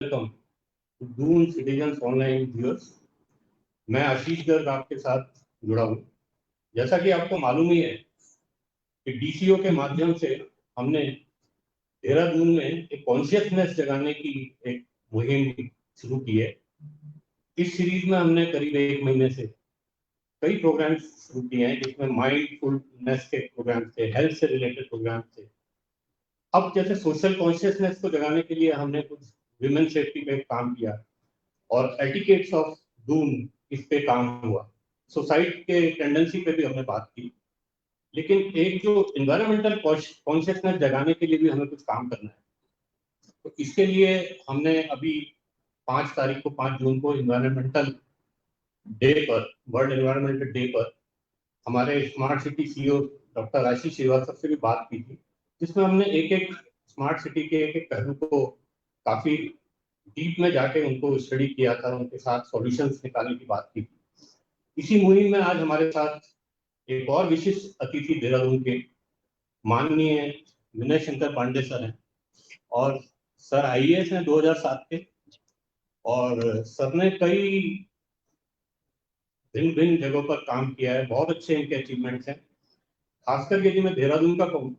Welcome to Doon citizens online viewers. मैं आशीष गर्ग आपके साथ जुड़ा हूँ। जैसा कि आपको मालूम ही है कि डीसीओ के माध्यम से हमने देहरादून में एक कॉन्शियसनेस जगाने की एक मुहिम शुरू की है। इस सीरीज में हमने करीब 1 महीने से कई प्रोग्राम्स शुरू किए हैं, जिसमें माइंडफुलनेस के प्रोग्राम थे, हेल्थ से रिलेटेड प्रोग्राम थे। अब जैसे सोशल कॉन्शियसनेस को जगाने के लिए हमने कुछ विमेन सेफ्टी पे काम किया और एटिकेट्स ऑफ दून इस पे काम हुआ। सोसाइटी के टेंडेंसी पे भी हमने बात की, लेकिन एक जो इन्वायरमेंटल कॉन्शियसनेस जगाने के लिए भी हमें कुछ काम करना है। तो इसके लिए हमने अभी 5 तारीख को 5 जून को इन्वायरमेंटल डे पर, वर्ल्ड इन्वायरमेंटल डे पर हमारे स्मार्ट सिटी सीईओ डॉक्टर आशीष श्रीवास्तव से भी बात की थी, जिसमें हमने एक एक स्मार्ट सिटी के एक एक पहलू को काफी डीप में जाके उनको स्टडी किया था, उनके साथ सॉल्यूशंस निकालने की बात की थी। इसी मुहिम में आज हमारे साथ एक और विशिष्ट अतिथि देहरादून के माननीय विनय शंकर पांडे सर हैं। और सर आईएएस हैं 2007 के, और सर ने कई भिन्न भिन्न जगहों पर काम किया है। बहुत अच्छे इनके अचीवमेंट्स हैं। खासकर यदि मैं देहरादून का कहूँ,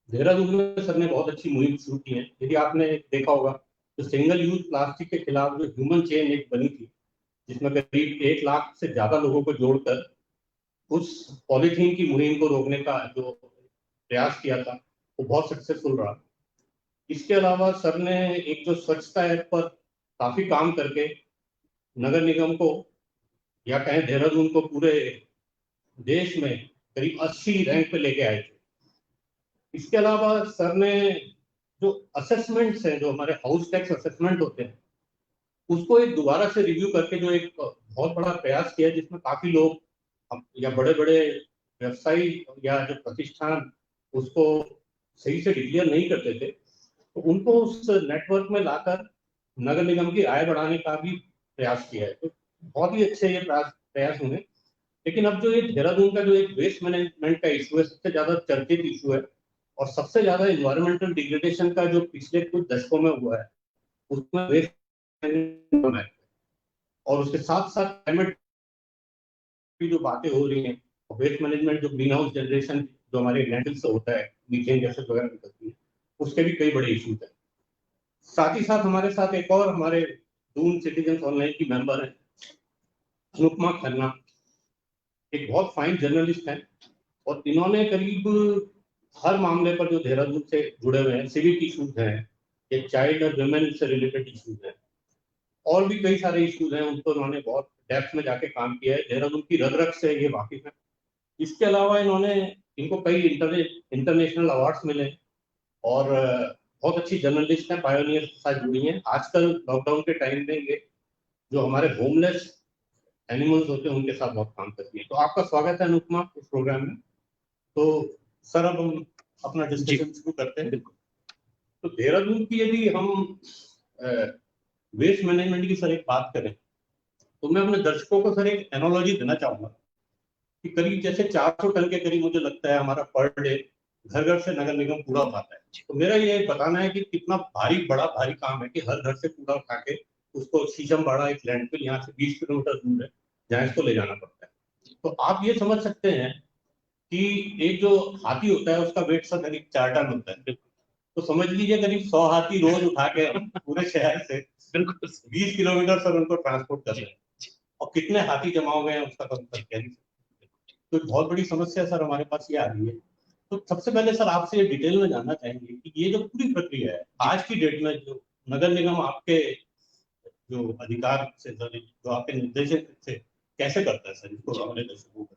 देहरादून में सर ने बहुत अच्छी मुहिम शुरू की है। यदि आपने देखा होगा तो सिंगल यूज प्लास्टिक के खिलाफ जो ह्यूमन चेन एक बनी थी, जिसमें करीब 1 लाख से ज्यादा लोगों को जोड़कर उस पॉलीथीन की मुहिम को रोकने का जो प्रयास किया था, वो बहुत सक्सेसफुल रहा। इसके अलावा सर ने एक जो स्वच्छता ऐप पर काफी काम करके नगर निगम को, या कहें देहरादून को, पूरे देश में करीब 80 रैंक पे लेके आए थे। इसके अलावा सर ने जो असेसमेंट्स हैं, जो हमारे हाउस टैक्स असेसमेंट होते हैं, उसको एक दोबारा से रिव्यू करके जो एक बहुत बड़ा प्रयास किया, जिसमें काफी लोग या बड़े बड़े व्यवसायी या जो प्रतिष्ठान उसको सही से डिक्लेयर नहीं करते थे, तो उनको उस नेटवर्क में लाकर नगर निगम की आय बढ़ाने का भी प्रयास किया है। तो बहुत ही अच्छे ये प्रयास हुए। लेकिन अब जो ये देहरादून का जो एक वेस्ट मैनेजमेंट का इशू है, सबसे ज्यादा चर्चित इशू है, और सबसे ज्यादा इन्वायरमेंटल डिग्रेडेशन का जो पिछले कुछ दशकों में हुआ है, उसमें वेस्ट मैनेजमेंट है। और उसके साथ साथ क्लाइमेट की जो बातें हो रही हैं, वेस्ट मैनेजमेंट जो ग्रीन हाउस जनरेशन जो हमारे लैंडफिल से होता है, मीथेन गैसेस वगैरह निकलती है, उसके भी कई बड़े इश्यूज हैं। साथ ही साथ हमारे साथ एक और हमारे दून सिटीजन्स ऑनलाइन की मेंबर है अनुपमा खन्ना, एक बहुत फाइन जर्नलिस्ट है। और इन्होंने करीब हर मामले पर जो देहरादून से जुड़े हुए हैं, सिविक इश्यूज हैं, एक चाइल्ड और वुमेन से रिलेटेड इश्यूज हैं, और भी कई सारे इश्यूज हैं, उन पर उन्होंने बहुत डेप्थ में जाके काम किया है। देहरादून की रग रग से ये वाकिफ है। इसके अलावा इनको कई इंटरनेशनल अवार्ड्स मिले, और बहुत अच्छी जर्नलिस्ट हैं, पायोनियर के साथ जुड़ी हैं। आजकल लॉकडाउन के टाइम में ये जो हमारे होमलेस एनिमल्स होते हैं उनके साथ बहुत काम करती है। तो आपका स्वागत है अनुपमा इस प्रोग्राम में। तो सर अब हम अपना डिस्कशन शुरू करते हैं। तो देहरादून की यदि हम वेस्ट मैनेजमेंट की सर एक बात करें, तो मैं अपने दर्शकों को सर एक एनोलॉजी देना चाहूंगा कि करीब जैसे 400 टन के करीब मुझे लगता है हमारा पर डे घर घर से नगर निगम कूड़ा उठाता है। तो मेरा ये बताना है कि कितना भारी काम है कि हर घर से कूड़ा उठा के उसको शीशमबाड़ा, एक लैंडफिल यहाँ से 20 किलोमीटर दूर है, जहाँ इसको ले जाना पड़ता है। तो आप ये समझ सकते हैं कि एक जो हाथी होता है उसका वेट सर करीब 4 टन होता है। तो समझ लीजिए करीब 100 हाथी रोज उठा के पूरे शहर से 20 किलोमीटर सर उनको ट्रांसपोर्ट कर रहे हैं। और कितने हाथी जमा हो गए हैं उसका तो कह नहीं सकते। तो बहुत बड़ी समस्या सर हमारे पास ये आ रही है। तो सबसे पहले सर आपसे ये डिटेल में जानना चाहेंगे कि ये जो पूरी प्रक्रिया है आज की डेट में, जो नगर निगम आपके जो अधिकार से, जो आपके निर्देशन से कैसे करता है सर, इसको हमारे दर्शकों को।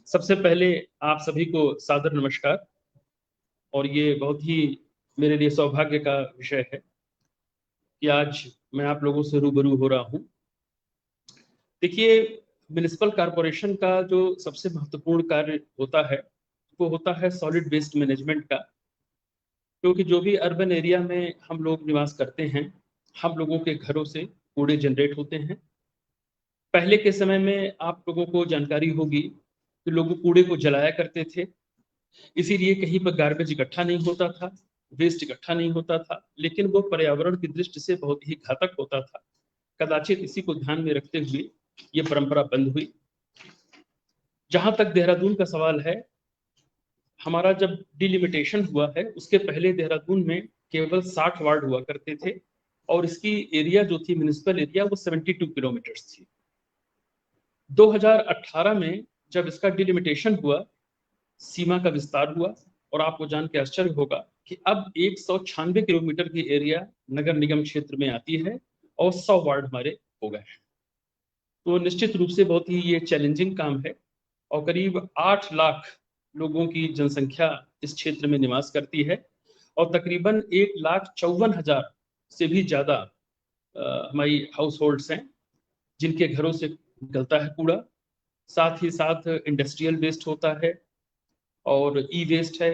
सबसे पहले आप सभी को सादर नमस्कार। और ये बहुत ही मेरे लिए सौभाग्य का विषय है कि आज मैं आप लोगों से रूबरू हो रहा हूँ। देखिए, म्युनिसिपल कॉरपोरेशन का जो सबसे महत्वपूर्ण कार्य होता है वो होता है सॉलिड वेस्ट मैनेजमेंट का। क्योंकि जो भी अर्बन एरिया में हम लोग निवास करते हैं, हम लोगों के घरों से कूड़े जनरेट होते हैं। पहले के समय में आप लोगों को जानकारी होगी कि लोग कूड़े को जलाया करते थे, इसीलिए कहीं पर गार्बेज इकट्ठा नहीं होता था। वेस्ट इकट्ठा नहीं होता था, लेकिन वो पर्यावरण की दृष्टि से बहुत ही घातक होता था। कदाचित इसी को ध्यान में रखते हुए ये परंपरा बंद हुई। जहां तक देहरादून का सवाल है, हमारा जब डिलिमिटेशन हुआ है उसके पहले देहरादून में केवल 60 वार्ड हुआ करते थे और इसकी एरिया जो थी म्युनिसिपल एरिया वो 72 किलोमीटर थी। 2018 में जब इसका डिलिमिटेशन हुआ, सीमा का विस्तार हुआ और आपको जान के आश्चर्य होगा कि अब 196 किलोमीटर की एरिया नगर निगम क्षेत्र में आती है और 100 वार्ड हमारे हो गए हैं। तो निश्चित रूप से बहुत ही ये चैलेंजिंग काम है और करीब 8 लाख लोगों की जनसंख्या इस क्षेत्र में निवास करती है और तकरीबन 1,54,000 से भी ज्यादा हमारी हाउस होल्ड्स हैं जिनके घरों से निकलता है कूड़ा। साथ ही साथ इंडस्ट्रियल वेस्ट होता है और ई वेस्ट है,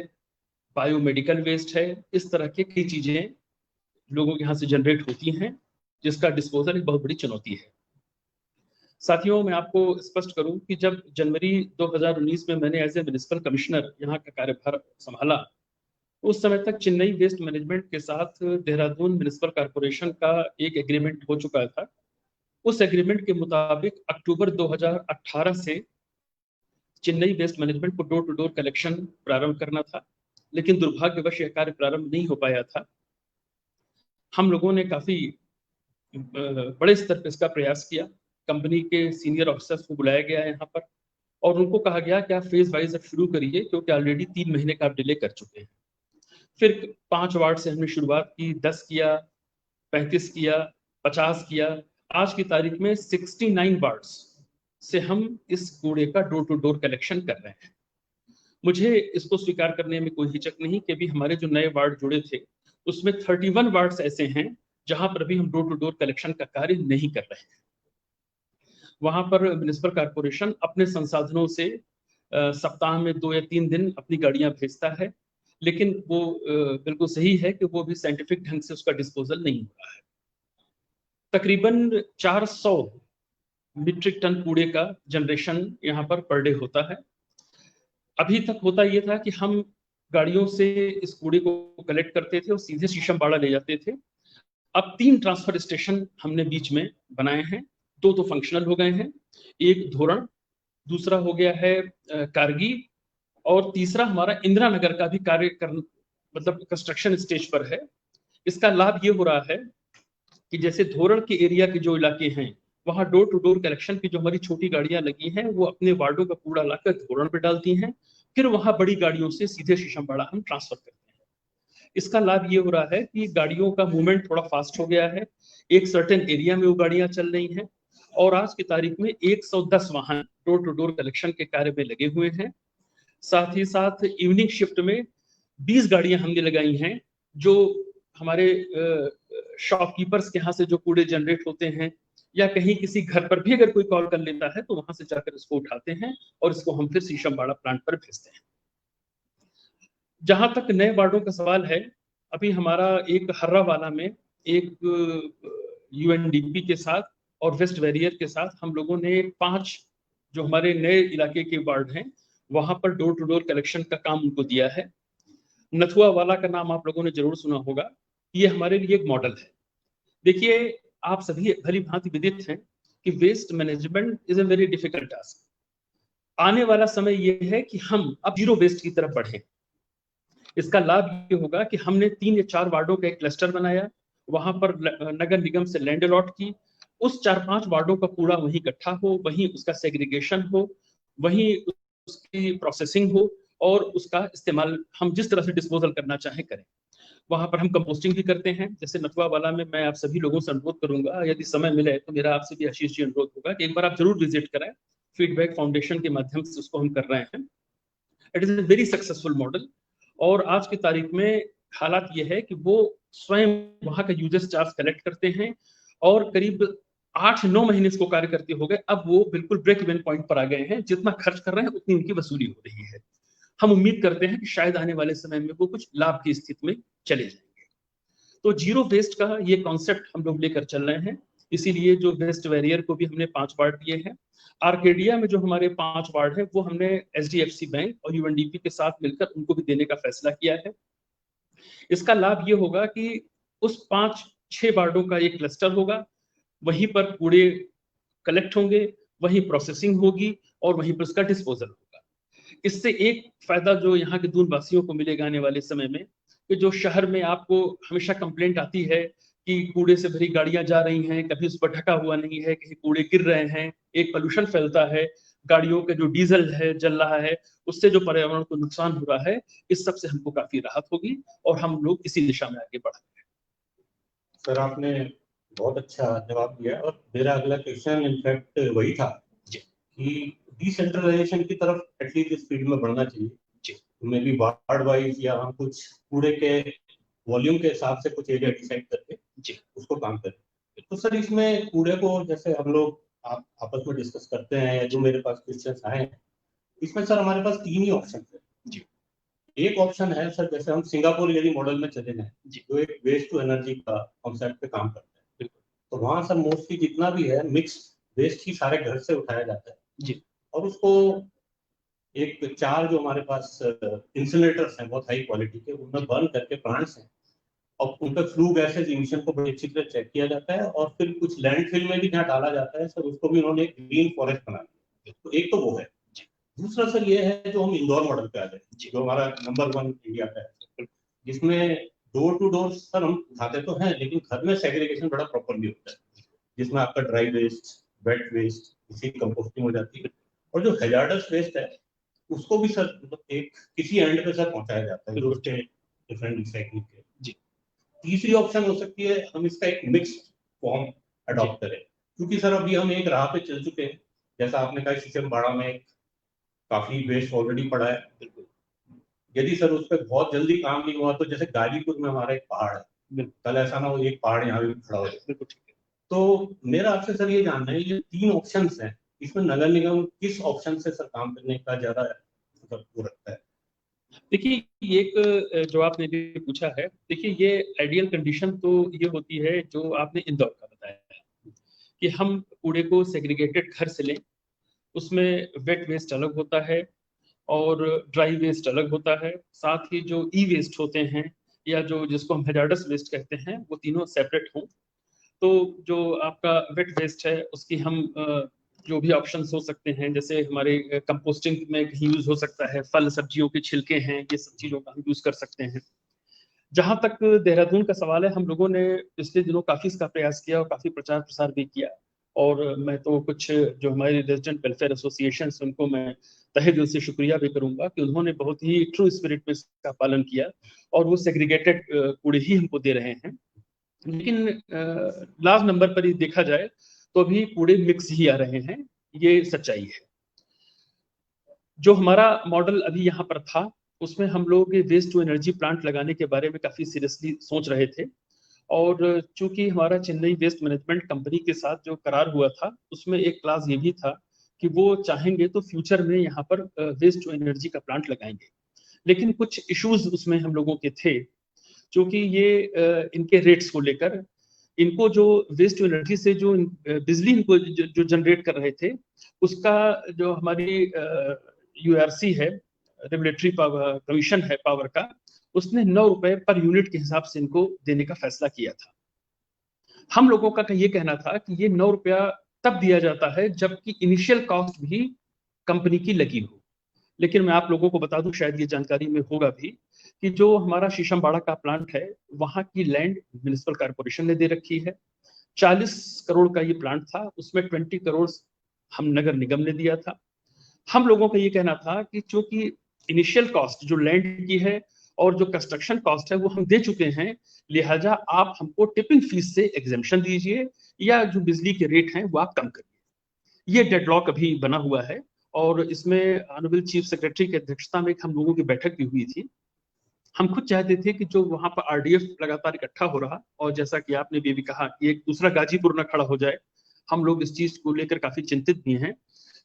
बायोमेडिकल वेस्ट है। इस तरह के कई चीजें लोगों के यहाँ से जनरेट होती हैं जिसका डिस्पोजल एक बहुत बड़ी चुनौती है। साथियों, मैं आपको स्पष्ट करूं कि जब जनवरी 2019 में मैंने एज ए म्युनिसिपल कमिश्नर यहाँ का कार्यभार संभाला, उस समय तक चेन्नई वेस्ट मैनेजमेंट के साथ देहरादून म्युनिसिपल कॉर्पोरेशन का एक एग्रीमेंट हो चुका था। उस एग्रीमेंट के मुताबिक अक्टूबर 2018 से चेन्नई वेस्ट मैनेजमेंट को डोर टू डोर कलेक्शन प्रारंभ करना था, लेकिन दुर्भाग्यवश यह कार्य प्रारंभ नहीं हो पाया था। हम लोगों ने काफी बड़े स्तर पर इसका प्रयास किया। कंपनी के सीनियर ऑफिसर्स को बुलाया गया यहाँ पर और उनको कहा गया कि आप फेज वाइज अब शुरू करिए क्योंकि ऑलरेडी 3 महीने का आप डिले कर चुके हैं। फिर 5 वार्ड से हमने शुरुआत की, 10 किया, 35 किया, 50 किया। आज की तारीख में 69 वार्ड्स से हम इस कूड़े का डोर टू डोर कलेक्शन कर रहे हैं। मुझे इसको स्वीकार करने में कोई हिचक नहीं कि अभी हमारे जो नए वार्ड जुड़े थे उसमें 31 वार्ड्स ऐसे हैं जहां पर अभी हम डोर टू डोर कलेक्शन का कार्य नहीं कर रहे हैं। वहां पर म्युनिसिपल कॉर्पोरेशन अपने संसाधनों से सप्ताह में 2 या 3 दिन अपनी गाड़ियां भेजता है, लेकिन वो बिल्कुल सही है कि वो भी साइंटिफिक ढंग से उसका डिस्पोजल नहीं हो रहा है। तकरीबन 400 मीट्रिक टन कूड़े का जनरेशन यहाँ पर डे होता है। अभी तक होता ये था कि हम गाड़ियों से इस कूड़े को कलेक्ट करते थे और सीधे शीशमबाड़ा ले जाते थे। अब 3 ट्रांसफर स्टेशन हमने बीच में बनाए हैं। 2 तो फंक्शनल हो गए हैं, एक धोरण, दूसरा हो गया है कारगी और तीसरा हमारा इंदिरा नगर का भी कार्य मतलब कंस्ट्रक्शन स्टेज पर है। इसका लाभ ये हो रहा है कि जैसे धोरण के एरिया के जो इलाके हैं वहां डोर टू डोर कलेक्शन की जो हमारी छोटी गाड़ियां लगी हैं वो अपने वार्डों का कूड़ा लाकर धोरण पे डालती हैं, फिर वहां बड़ी गाड़ियों से सीधे शीशमबाड़ा हम ट्रांसफर करते हैं। इसका लाभ ये हो रहा है कि गाड़ियों का मूवमेंट थोड़ा फास्ट हो गया है, एक सर्टेन एरिया में वो गाड़ियां चल रही हैं और आज की तारीख में 110 वाहन डोर टू डोर कलेक्शन के कार्य में लगे हुए हैं। साथ ही साथ इवनिंग शिफ्ट में 20 गाड़ियां हमने लगाई हैं जो हमारे शॉपकीपर्स के यहाँ से जो कूड़े जनरेट होते हैं या कहीं किसी घर पर भी अगर कोई कॉल कर लेता है तो वहां से जाकर इसको उठाते हैं और इसको हम फिर शीशमबाड़ा प्लांट पर भेजते हैं। जहां तक नए वार्डों का सवाल है, अभी हमारा एक हर्रावाला में एक यूएनडीपी के साथ और वेस्ट बैरियर के साथ हम लोगों ने 5 जो हमारे नए इलाके के वार्ड हैं वहां पर डोर टू डोर कलेक्शन का काम उनको दिया है। नथुआ वाला का नाम आप लोगों ने जरूर सुना होगा। ये हमारे लिए एक मॉडल है। देखिए, आप सभी भली भांति विदित हैं कि waste management is a very difficult task. आने वाला समय ये है कि हम अब जीरो वेस्ट की तरफ बढ़े। इसका लाभ ये होगा कि हमने 3 या 4 वार्डों का एक क्लस्टर बनाया, वहां पर नगर निगम से लैंड अलॉट की, उस 4-5 वार्डों का कूड़ा वहीं इकट्ठा हो, वहीं उसका सेग्रीगेशन हो, वहीं उसकी प्रोसेसिंग हो और उसका इस्तेमाल हम जिस तरह से डिस्पोजल करना चाहें करें। वहां पर हम कंपोस्टिंग भी करते हैं। जैसे नथुआ वाला में मैं आप सभी लोगों से अनुरोध करूंगा, यदि समय मिले तो मेरा आपसे भी आशीष जी अनुरोध होगा कि एक बार आप जरूर विजिट करें। फीडबैक फाउंडेशन के माध्यम से उसको हम कर रहे हैं। It is a very successful model और आज की तारीख में हालात ये है कि वो स्वयं वहां का यूजर्स चार्ज कलेक्ट करते हैं और करीब 8-9 महीने इसको कार्य करते हो गए। अब वो बिल्कुल ब्रेक इवन पॉइंट पर आ गए हैं, जितना खर्च कर रहे हैं उतनी उनकी वसूली हो रही है। हम उम्मीद करते हैं कि शायद आने वाले समय में वो कुछ लाभ की स्थिति में चले जाएंगे। तो जीरो वेस्ट का ये कॉन्सेप्ट हम लोग लेकर चल रहे हैं। इसीलिए जो वेस्ट बैरियर को भी हमने 5 वार्ड दिए हैं। आर्केडिया में जो हमारे 5 वार्ड है वो हमने एचडीएफसी बैंक और यूएनडीपी के साथ मिलकर उनको भी देने का फैसला किया है। इसका लाभ ये होगा कि उस 5-6 वार्डों का एक क्लस्टर होगा, वहीं पर कूड़े कलेक्ट होंगे, वहीं प्रोसेसिंग होगी और वहीं पर उसका डिस्पोजल होगा। इससे एक फायदा जो यहाँ के दून वासियों को मिलेगा आने वाले समय में, कि जो शहर में आपको हमेशा कंप्लेंट आती है कि कूड़े से भरी गाड़ियां जा रही हैं, कभी उस पर ढका हुआ नहीं है, कहीं कूड़े गिर रहे हैं, एक पोल्यूशन फैलता है, गाड़ियों का जो डीजल है जल रहा है, उससे जो पर्यावरण को नुकसान हो रहा है, इस सब से हमको काफी राहत होगी और हम लोग इसी दिशा में आगे बढ़ेंगे। सर आपने बहुत अच्छा जवाब दिया और मेरा अगला क्वेश्चन इनफैक्ट वही था कि डिसेंट्रलाइजेशन की तरफ एटलीस्ट इस फील्ड में बढ़ना चाहिए जी। मे बी वार्ड वाइज या हम कुछ कूड़े के वॉल्यूम के हिसाब से कुछ एरिया डिसाइड करके जी उसको काम करें। तो सर इसमें कूड़े को जैसे हम लोग आपस में डिस्कस करते हैं या जो मेरे पास क्वेश्चंस आए हैं, इसमें सर हमारे पास 3 ही ऑप्शन है जी। एक ऑप्शन है सर, जैसे हम सिंगापुर यदि मॉडल में चले जाएं, जो एक वेस्ट टू एनर्जी का कॉन्सेप्ट पे काम करते हैं, तो वहां सर मोस्टली जितना भी है मिक्स वेस्ट ही सारे घर से उठाया जाता है जी। और उसको एक 4 जो हमारे पास इंसिनरेटर्स हैं बहुत हाई क्वालिटी के, उनमें बर्न करके प्लांट्स हैं और उन पर फ्लू गैसेज इमिशन को बड़ी अच्छी तरह चेक किया जाता है और फिर कुछ लैंडफिल में भी जहाँ डाला जाता है सर, उसको भी उन्होंने ग्रीन फॉरेस्ट बना दिया। तो एक तो वो है। दूसरा सर ये है जो हम इंदौर मॉडल पे आ गए, जो हमारा नंबर 1 इंडिया का है, जिसमें डोर टू डोर सर हम उठाते तो हैं, लेकिन घर में सेग्रीगेशन बड़ा प्रॉपरली होता है, जिसमें आपका ड्राई वेस्ट, वेट वेस्ट, इसी कंपोस्टिंग हो जाती है और जो हैजार्डस वेस्ट है उसको भी सर मतलब एक किसी एंड पे सर पहुंचाया जाता है जो उसके डिफरेंट रिसाइकलिंग के। जी। तीसरी ऑप्शन हो सकती है हम इसका एक मिक्स्ड फॉर्म अडॉप्ट करें, क्योंकि सर अभी हम एक राह पे चल चुके हैं, जैसा आपने कहा सिचमबाड़ा में काफी वेस्ट ऑलरेडी पड़ा है। बिल्कुल, यदि सर उस पर बहुत जल्दी काम नहीं हुआ तो जैसे गाजीपुर में हमारा एक पहाड़ है, कल ऐसा ना हो एक पहाड़ यहाँ भी खड़ा हो जाए। बिल्कुल ठीक है। तो मेरा आपसे सर ये जानना है, ये 3 ऑप्शंस हैं, इसमें नगर निगम किस ऑप्शन से सर काम करने का ज्यादा मतलब वो रखता है? देखिए, ये एक जो आपने भी पूछा है, देखिए ये आइडियल कंडीशन तो ये होती है जो आपने इंदौर का बताया है कि हम कूड़े को सेग्रीगेटेड घर से लें, उसमें वेट वेस्ट अलग होता है और ड्राई वेस्ट अलग होता है, साथ ही जो ई वेस्ट होते हैं या जो जिसको हम हैजार्डस वेस्ट कहते हैं, वो तीनों सेपरेट हों। तो जो आपका वेट वेस्ट है उसकी हम जो भी ऑप्शंस हो सकते हैं, जैसे हमारे कंपोस्टिंग में कहीं यूज हो सकता है, फल सब्जियों के छिलके हैं, ये सब चीजों का हम यूज कर सकते हैं। जहां तक देहरादून का सवाल है, हम लोगों ने पिछले दिनों काफी इसका प्रयास किया और काफी प्रचार प्रसार भी किया और मैं तो कुछ जो हमारे रेजिडेंट वेलफेयर एसोसिएशन उनको मैं तहे दिल से शुक्रिया भी करूंगा कि उन्होंने बहुत ही ट्रू स्पिरिट में इसका पालन किया और वो सेग्रीगेटेड कूड़े ही हमको दे रहे हैं। लेकिन लास्ट नंबर पर ही देखा जाए तो अभी कूड़े मिक्स ही आ रहे हैं, ये सच्चाई है। जो हमारा मॉडल अभी यहाँ पर था उसमें हम लोग वेस्ट टू एनर्जी प्लांट लगाने के बारे में काफी सीरियसली सोच रहे थे और चूंकि हमारा चेन्नई वेस्ट मैनेजमेंट कंपनी के साथ जो करार हुआ था उसमें एक क्लास ये भी था कि वो चाहेंगे तो फ्यूचर में यहाँ पर वेस्ट टू एनर्जी का प्लांट लगाएंगे, लेकिन कुछ इश्यूज उसमें हम लोगों के थे, क्योंकि ये इनके रेट्स को लेकर, इनको जो वेस्ट टू एनर्जी से जो बिजली इनको जो जनरेट कर रहे थे उसका जो हमारी यूआरसी है, रेगुलेटरी पावर कमीशन है पावर का, उसने 9 रुपए पर यूनिट के हिसाब से इनको देने का फैसला किया था। हम लोगों का ये कहना था कि ये 9 रुपया तब दिया जाता है जबकि इनिशियल कॉस्ट भी कंपनी की लगी हो। लेकिन मैं आप लोगों को बता दूं, शायद ये जानकारी में होगा भी, कि जो हमारा शीशमबाड़ा का प्लांट है वहां की लैंड म्युनिसिपल कॉर्पोरेशन ने दे रखी है। 40 करोड़ का ये प्लांट था, उसमें 20 करोड़ हम नगर निगम ने दिया था। हम लोगों का ये कहना था कि चूंकि इनिशियल कॉस्ट जो लैंड की है और जो कंस्ट्रक्शन कॉस्ट है वो हम दे चुके हैं, लिहाजा आप हमको टिपिंग फीस से एग्जेम्पशन दीजिए या जो बिजली के रेट हैं वो आप कम करिए। ये डेडलॉक अभी बना हुआ है और इसमें ऑनरेबल चीफ सेक्रेटरी की अध्यक्षता में हम लोगों की बैठक भी हुई थी। हम खुद चाहते थे कि जो वहां पर आरडीएफ लगातार इकट्ठा हो रहा, और जैसा कि आपने भी कहा कि एक दूसरा गाजीपुर न खड़ा हो जाए, हम लोग इस चीज को लेकर काफी चिंतित भी हैं,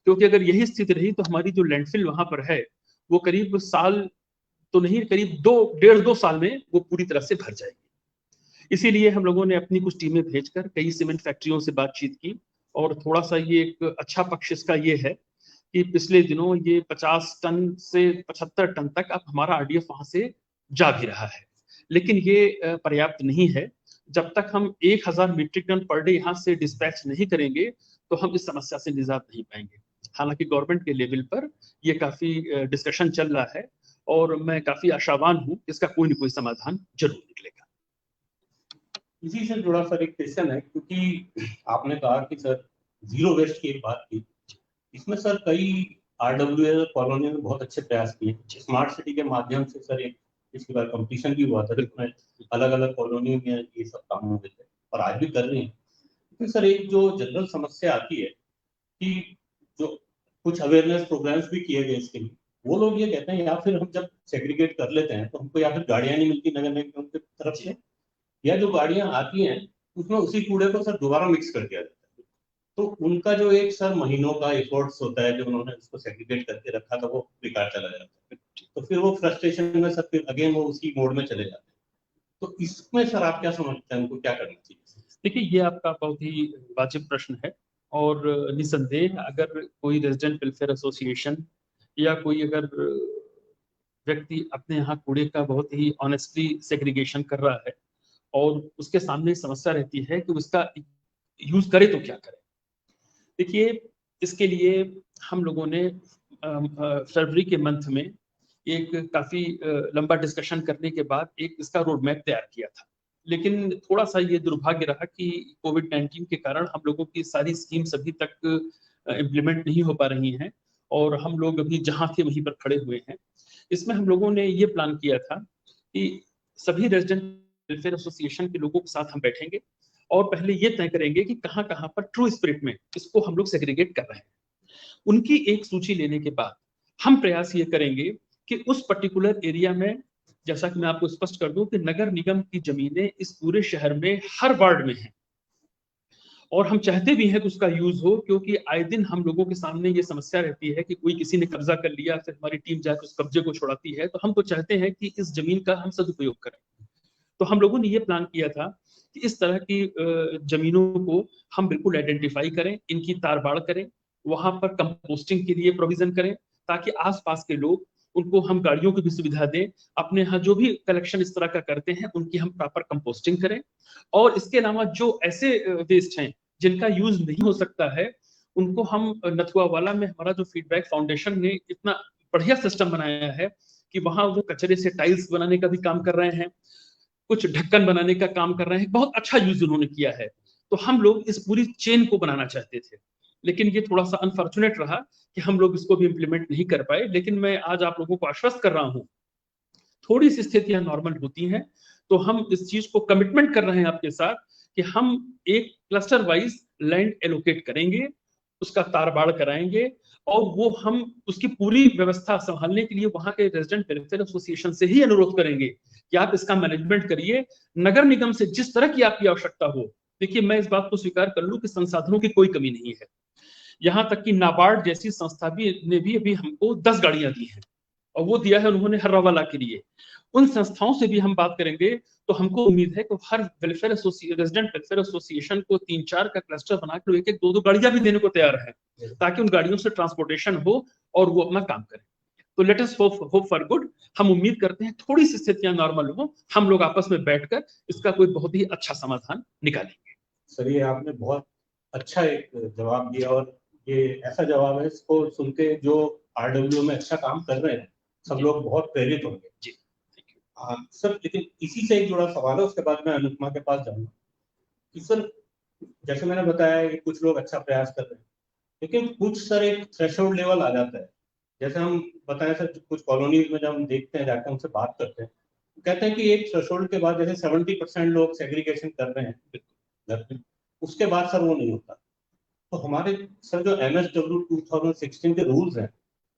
क्योंकि अगर यही स्थिति रही तो हमारी जो लैंडफिल वहां पर है वो करीब साल तो नहीं, करीब 2 साल में वो पूरी तरह से भर जाएगी। इसीलिए हम लोगों ने अपनी कुछ टीमें भेजकर कई सीमेंट फैक्ट्रियों से बातचीत की और थोड़ा सा ये एक अच्छा पक्ष इसका ये है कि पिछले दिनों ये 50 टन से 75 टन तक अब हमारा आरडीएफ वहां से जा भी रहा है। लेकिन ये पर्याप्त नहीं है। जब तक हम 1000 मीट्रिक टन पर डे यहाँ से डिस्पैच नहीं करेंगे तो हम इस समस्या से निजात नहीं पाएंगे। हालांकि गवर्नमेंट के लेवल पर ये काफी डिस्कशन चल रहा है और मैं काफी आशावान हूँ इसका कोई न कोई समाधान जरूर निकलेगा। इसी से जुड़ा सर एक क्वेश्चन है, क्योंकि आपने कहा कि सर जीरो वेस्ट की एक बात की, इसमें सर कई आरडब्ल्यूएल कॉलोनी में बहुत अच्छे प्रयास किए। स्मार्ट सिटी के माध्यम से सर एक इसके बाद कंपटीशन भी हुआ था जिसमें अलग अलग कॉलोनी में ये सब काम हुए थे और आज भी कर रहे हैं। लेकिन सर एक जो जनरल समस्या आती है कि जो कुछ अवेयरनेस प्रोग्राम्स भी किए गए इसके लिए, वो लोग ये कहते हैं या फिर हम जब सेग्रीगेट कर लेते हैं तो हमको या फिर गाड़ियां नहीं मिलती नगर निगम की तरफ से, या जो गाड़ियां आती हैं उसमें उसी कूड़े को सर दोबारा मिक्स कर दिया जाता है। तो उनका जो एक सर महीनों का एफर्ट्स होता है जो उन्होंने उसको सेग्रीगेट करके रखा था वो बेकार चला जाता है। तो फिर वो फ्रस्ट्रेशन में सर फिर अगेन वो उसी मोड में चले जाते हैं। तो इसमें सर आप क्या समझते हैं, उनको क्या करना चाहिए? देखिए, ये आपका बहुत ही वाजिब प्रश्न है और निसंदेह अगर कोई रेजिडेंट वेलफेयर एसोसिएशन या कोई अगर व्यक्ति अपने यहाँ कूड़े का बहुत ही ऑनेस्टली सेग्रीगेशन कर रहा है और उसके सामने समस्या रहती है कि उसका यूज करे तो क्या करे। देखिए, इसके लिए हम लोगों ने फरवरी के मंथ में एक काफी लंबा डिस्कशन करने के बाद एक इसका रोड मैप तैयार किया था। लेकिन थोड़ा सा ये दुर्भाग्य रहा कि कोविड-19 के कारण हम लोगों की सारी स्कीम्स अभी तक इम्प्लीमेंट नहीं हो पा रही हैं और हम लोग अभी जहां थे वहीं पर खड़े हुए हैं। इसमें हम लोगों ने ये प्लान किया था कि सभी रेजिडेंट वेलफेयर एसोसिएशन के लोगों के साथ हम बैठेंगे और पहले ये तय करेंगे कि कहां-कहां पर ट्रू स्पिरिट में इसको हम लोग सेग्रीगेट कर रहे हैं। उनकी एक सूची लेने के बाद हम प्रयास ये करेंगे कि उस पर्टिकुलर एरिया में, जैसा कि मैं आपको स्पष्ट कर दूं कि नगर निगम की जमीनें इस पूरे शहर में हर वार्ड में हैं और हम चाहते भी हैं कि उसका यूज हो, क्योंकि आए दिन हम लोगों के सामने ये समस्या रहती है कि कोई किसी ने कब्जा कर लिया, फिर हमारी टीम जाकर उस कब्जे को छुड़ाती है। तो हम तो चाहते हैं कि इस जमीन का हम सदुपयोग करें। तो हम लोगों ने ये प्लान किया था कि इस तरह की जमीनों को हम बिल्कुल आइडेंटिफाई करें, इनकी तार-बाड़ करें, वहां पर कंपोस्टिंग के लिए प्रोविजन करें ताकि आसपास के लोग, उनको हम गाड़ियों की भी सुविधा दें, अपने यहाँ जो भी कलेक्शन इस तरह का करते हैं उनकी हम प्रॉपर कंपोस्टिंग करें। और इसके अलावा जो ऐसे वेस्ट हैं जिनका यूज नहीं हो सकता है, उनको हम नथुआ वाला में हमारा जो फीडबैक फाउंडेशन ने इतना बढ़िया सिस्टम बनाया है कि वहां वो कचरे से टाइल्स बनाने का भी काम कर रहे हैं, कुछ ढक्कन बनाने का काम कर रहे हैं। बहुत अच्छा यूज उन्होंने किया है। तो हम लोग इस पूरी चेन को बनाना चाहते थे, लेकिन ये थोड़ा सा अनफॉर्चुनेट रहा कि हम लोग इसको भी इम्प्लीमेंट नहीं कर पाए। लेकिन मैं आज आप लोगों को आश्वस्त कर रहा हूं, थोड़ी सी स्थितियां नॉर्मल होती हैं तो हम इस चीज को कमिटमेंट कर रहे हैं आपके साथ कि हम एक क्लस्टर वाइज लैंड एलोकेट करेंगे, उसका तार-बाड़ कराएंगे और वो हम उसकी पूरी व्यवस्था संभालने के लिए वहां के रेजिडेंट वेलफेयर एसोसिएशन से ही अनुरोध करेंगे कि आप इसका मैनेजमेंट करिए। नगर निगम से जिस तरह की आपकी आवश्यकता हो, देखिए मैं इस बात को स्वीकार कर लूं कि संसाधनों की कोई कमी नहीं है। यहां तक कि नाबार्ड जैसी संस्था ने भी अभी हमको 10 गाड़ियां दी हैं और वो दिया है उन्होंने हर्रावाला के लिए। उन संस्थाओं से भी हम बात करेंगे तो हमको उम्मीद है कि हर welfare association, resident welfare association को 3-4 का क्लस्टर बनाकर एक-एक 2-2 गाड़ियां भी देने को तैयार है ताकि उन गाड़ियों से ट्रांसपोर्टेशन हो और वो अपना काम करें। तो let us hope for good. हम उम्मीद करते हैं थोड़ी सी स्थितियां नॉर्मल हो, हम लोग आपस में बैठकर इसका कोई बहुत ही अच्छा समाधान निकालेंगे। सर ये आपने बहुत अच्छा एक जवाब दिया और ये ऐसा जवाब है इसको सुन के जो आरडब्ल्यू में अच्छा काम कर रहे हैं सब लोग बहुत प्रेरित होंगे जी। सर। लेकिन इसी से एक जुड़ा सवाल है, उसके बाद मैं अनुपमा के पास जाऊंगा कि सर जैसे मैंने बताया कि कुछ लोग अच्छा प्रयास कर रहे हैं, लेकिन कुछ सर एक थ्रेशोल्ड लेवल आ जाता है। जैसे हम बताएं सर, कुछ कॉलोनीज में जब हम देखते हैं, जाकर उनसे बात करते हैं, तो कहते हैं कि एक थ्रेशोल्ड के बाद जैसे 70% लोग सेग्रीगेशन कर रहे हैं घर पे, उसके बाद सर वो नहीं होता। तो हमारे सर जो MSW 2016 के रूल्स हैं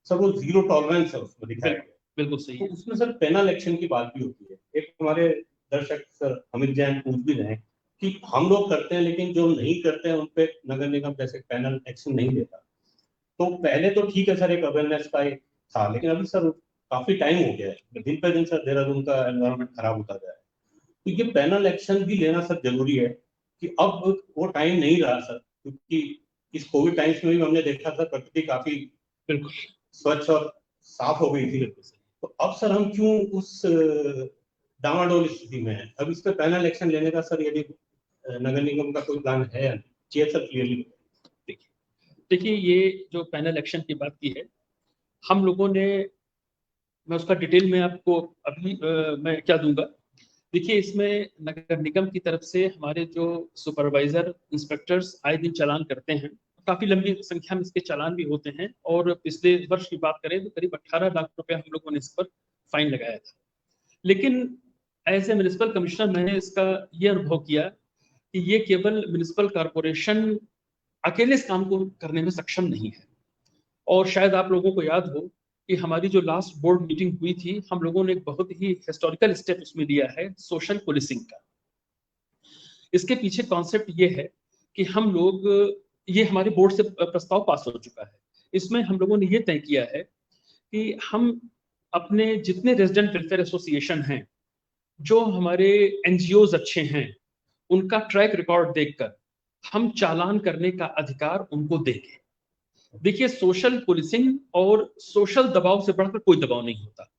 सर, वो जीरो टॉलरेंस है उसमें दिखाया गया। बिल्कुल सही तो है। उसमें सर पेनल एक्शन की बात भी होती है। एक हमारे दर्शक सर अमित जैन पूछ भी रहे हैं कि हम लोग करते हैं लेकिन जो नहीं करते हैं उन पे नगर निगम जैसे पैनल एक्शन नहीं लेता। तो पहले तो ठीक है सर, एक अवेयरनेस का एक था, लेकिन अभी सर काफी टाइम हो गया है, दिन पे दिन सर देहरादून का एनवायरनमेंट खराब होता जा रहा है। तो ये पैनल एक्शन भी लेना सर जरूरी है कि अब वो टाइम नहीं रहा सर, क्योंकि इस कोविड टाइम्स में भी हमने देखा था प्रकृति काफी बिल्कुल स्वच्छ और साफ हो गई थी। तो अब सर हम क्यों उस डामाडोल स्थिति में है। अब इस पे पैनल एक्शन लेने का सर यदि नगर निगम का कोई प्लान है, चाहिए सर क्लियरली। देखिए, ये जो पैनल एक्शन की बात की है, हम लोगों ने, मैं उसका डिटेल में आपको अभी मैं क्या दूंगा। देखिए, इसमें नगर निगम की तरफ से हमारे जो सुपरवाइजर इंस्पेक्टर्स आए दिन चालान करते हैं, काफी लंबी संख्या में इसके चालान भी होते हैं, और पिछले वर्ष की बात करें तो करीब 18 लाख रुपए हम लोगों ने इस पर फाइन लगाया था। लेकिन एज ए म्युनिसिपल कमिश्नर मैंने इसका ये अनुभव किया कि ये केवल म्युनिसिपल कॉरपोरेशन अकेले इस काम को करने में सक्षम नहीं है। और शायद आप लोगों को याद हो कि हमारी जो लास्ट बोर्ड मीटिंग हुई थी, हम लोगों ने एक बहुत ही हिस्टोरिकल स्टेप उसमें लिया है, सोशल पुलिसिंग का। इसके पीछे कॉन्सेप्ट ये है कि हम लोग, ये हमारे बोर्ड से प्रस्ताव पास हो चुका है, इसमें हम लोगों ने ये तय किया है कि हम अपने जितने रेजिडेंट वेलफेयर एसोसिएशन हैं, जो हमारे एनजीओज अच्छे हैं, उनका ट्रैक रिकॉर्ड देखकर हम चालान करने का अधिकार उनको देंगे। देखिए, सोशल पुलिसिंग और सोशल दबाव से बढ़कर कोई दबाव नहीं होता।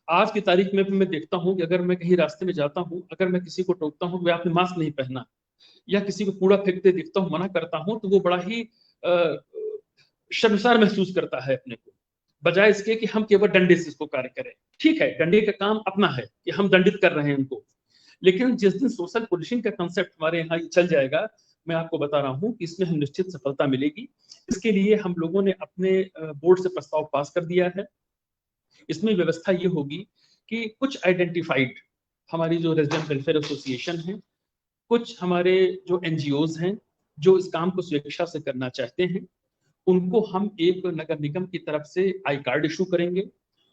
आज की तारीख में मैं देखता हूं कि अगर मैं कहीं रास्ते में जाता हूं, अगर मैं किसी को टोकता हूं कि आपने मास्क नहीं पहना, या किसी को कूड़ा फेंकते देखता हूं, मना करता हूं, तो वो बड़ा ही शर्मसार महसूस करता है अपने को, बजाय इसके कि हम केवल डंडे से इसको कार्य करें। ठीक है, डंडे का काम अपना है कि हम दंडित कर रहे हैं उनको, लेकिन जिस दिन सोशल पुलिसिंग का कंसेप्ट हमारे यहाँ चल जाएगा, मैं आपको बता रहा हूँ कि इसमें हम निश्चित सफलता मिलेगी। इसके लिए हम लोगों ने अपने बोर्ड से प्रस्ताव पास कर दिया है। इसमें व्यवस्था ये होगी कि कुछ आइडेंटिफाइड हमारी जो रेजिडेंट वेलफेयर एसोसिएशन है, कुछ हमारे जो एनजीओज हैं जो इस काम को स्वेच्छा से करना चाहते हैं, उनको हम एक नगर निगम की तरफ से आई कार्ड इशू करेंगे,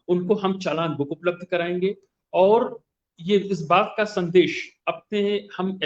उनको हम चालान बुक उपलब्ध कराएंगे, और ये इस बात का संदेश अपने हम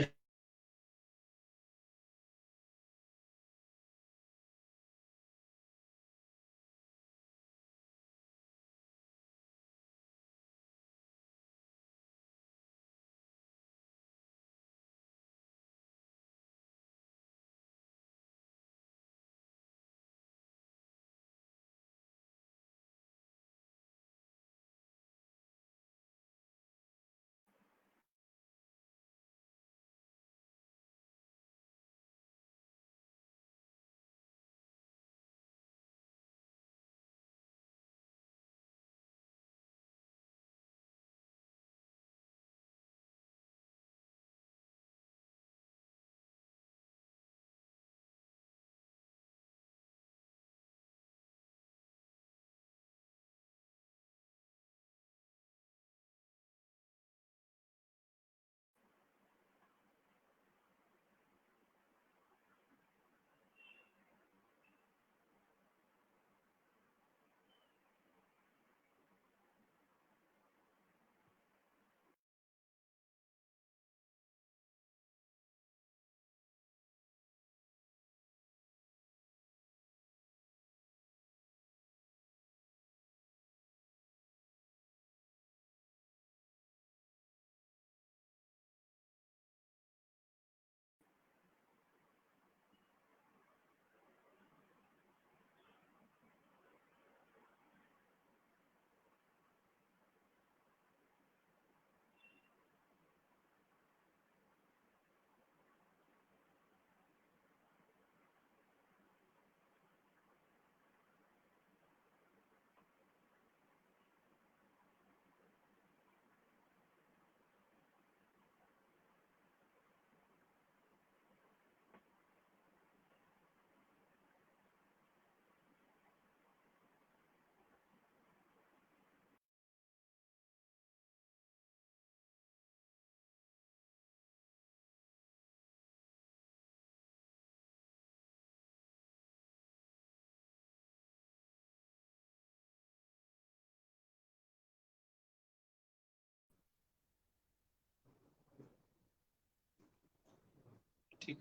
ठीक।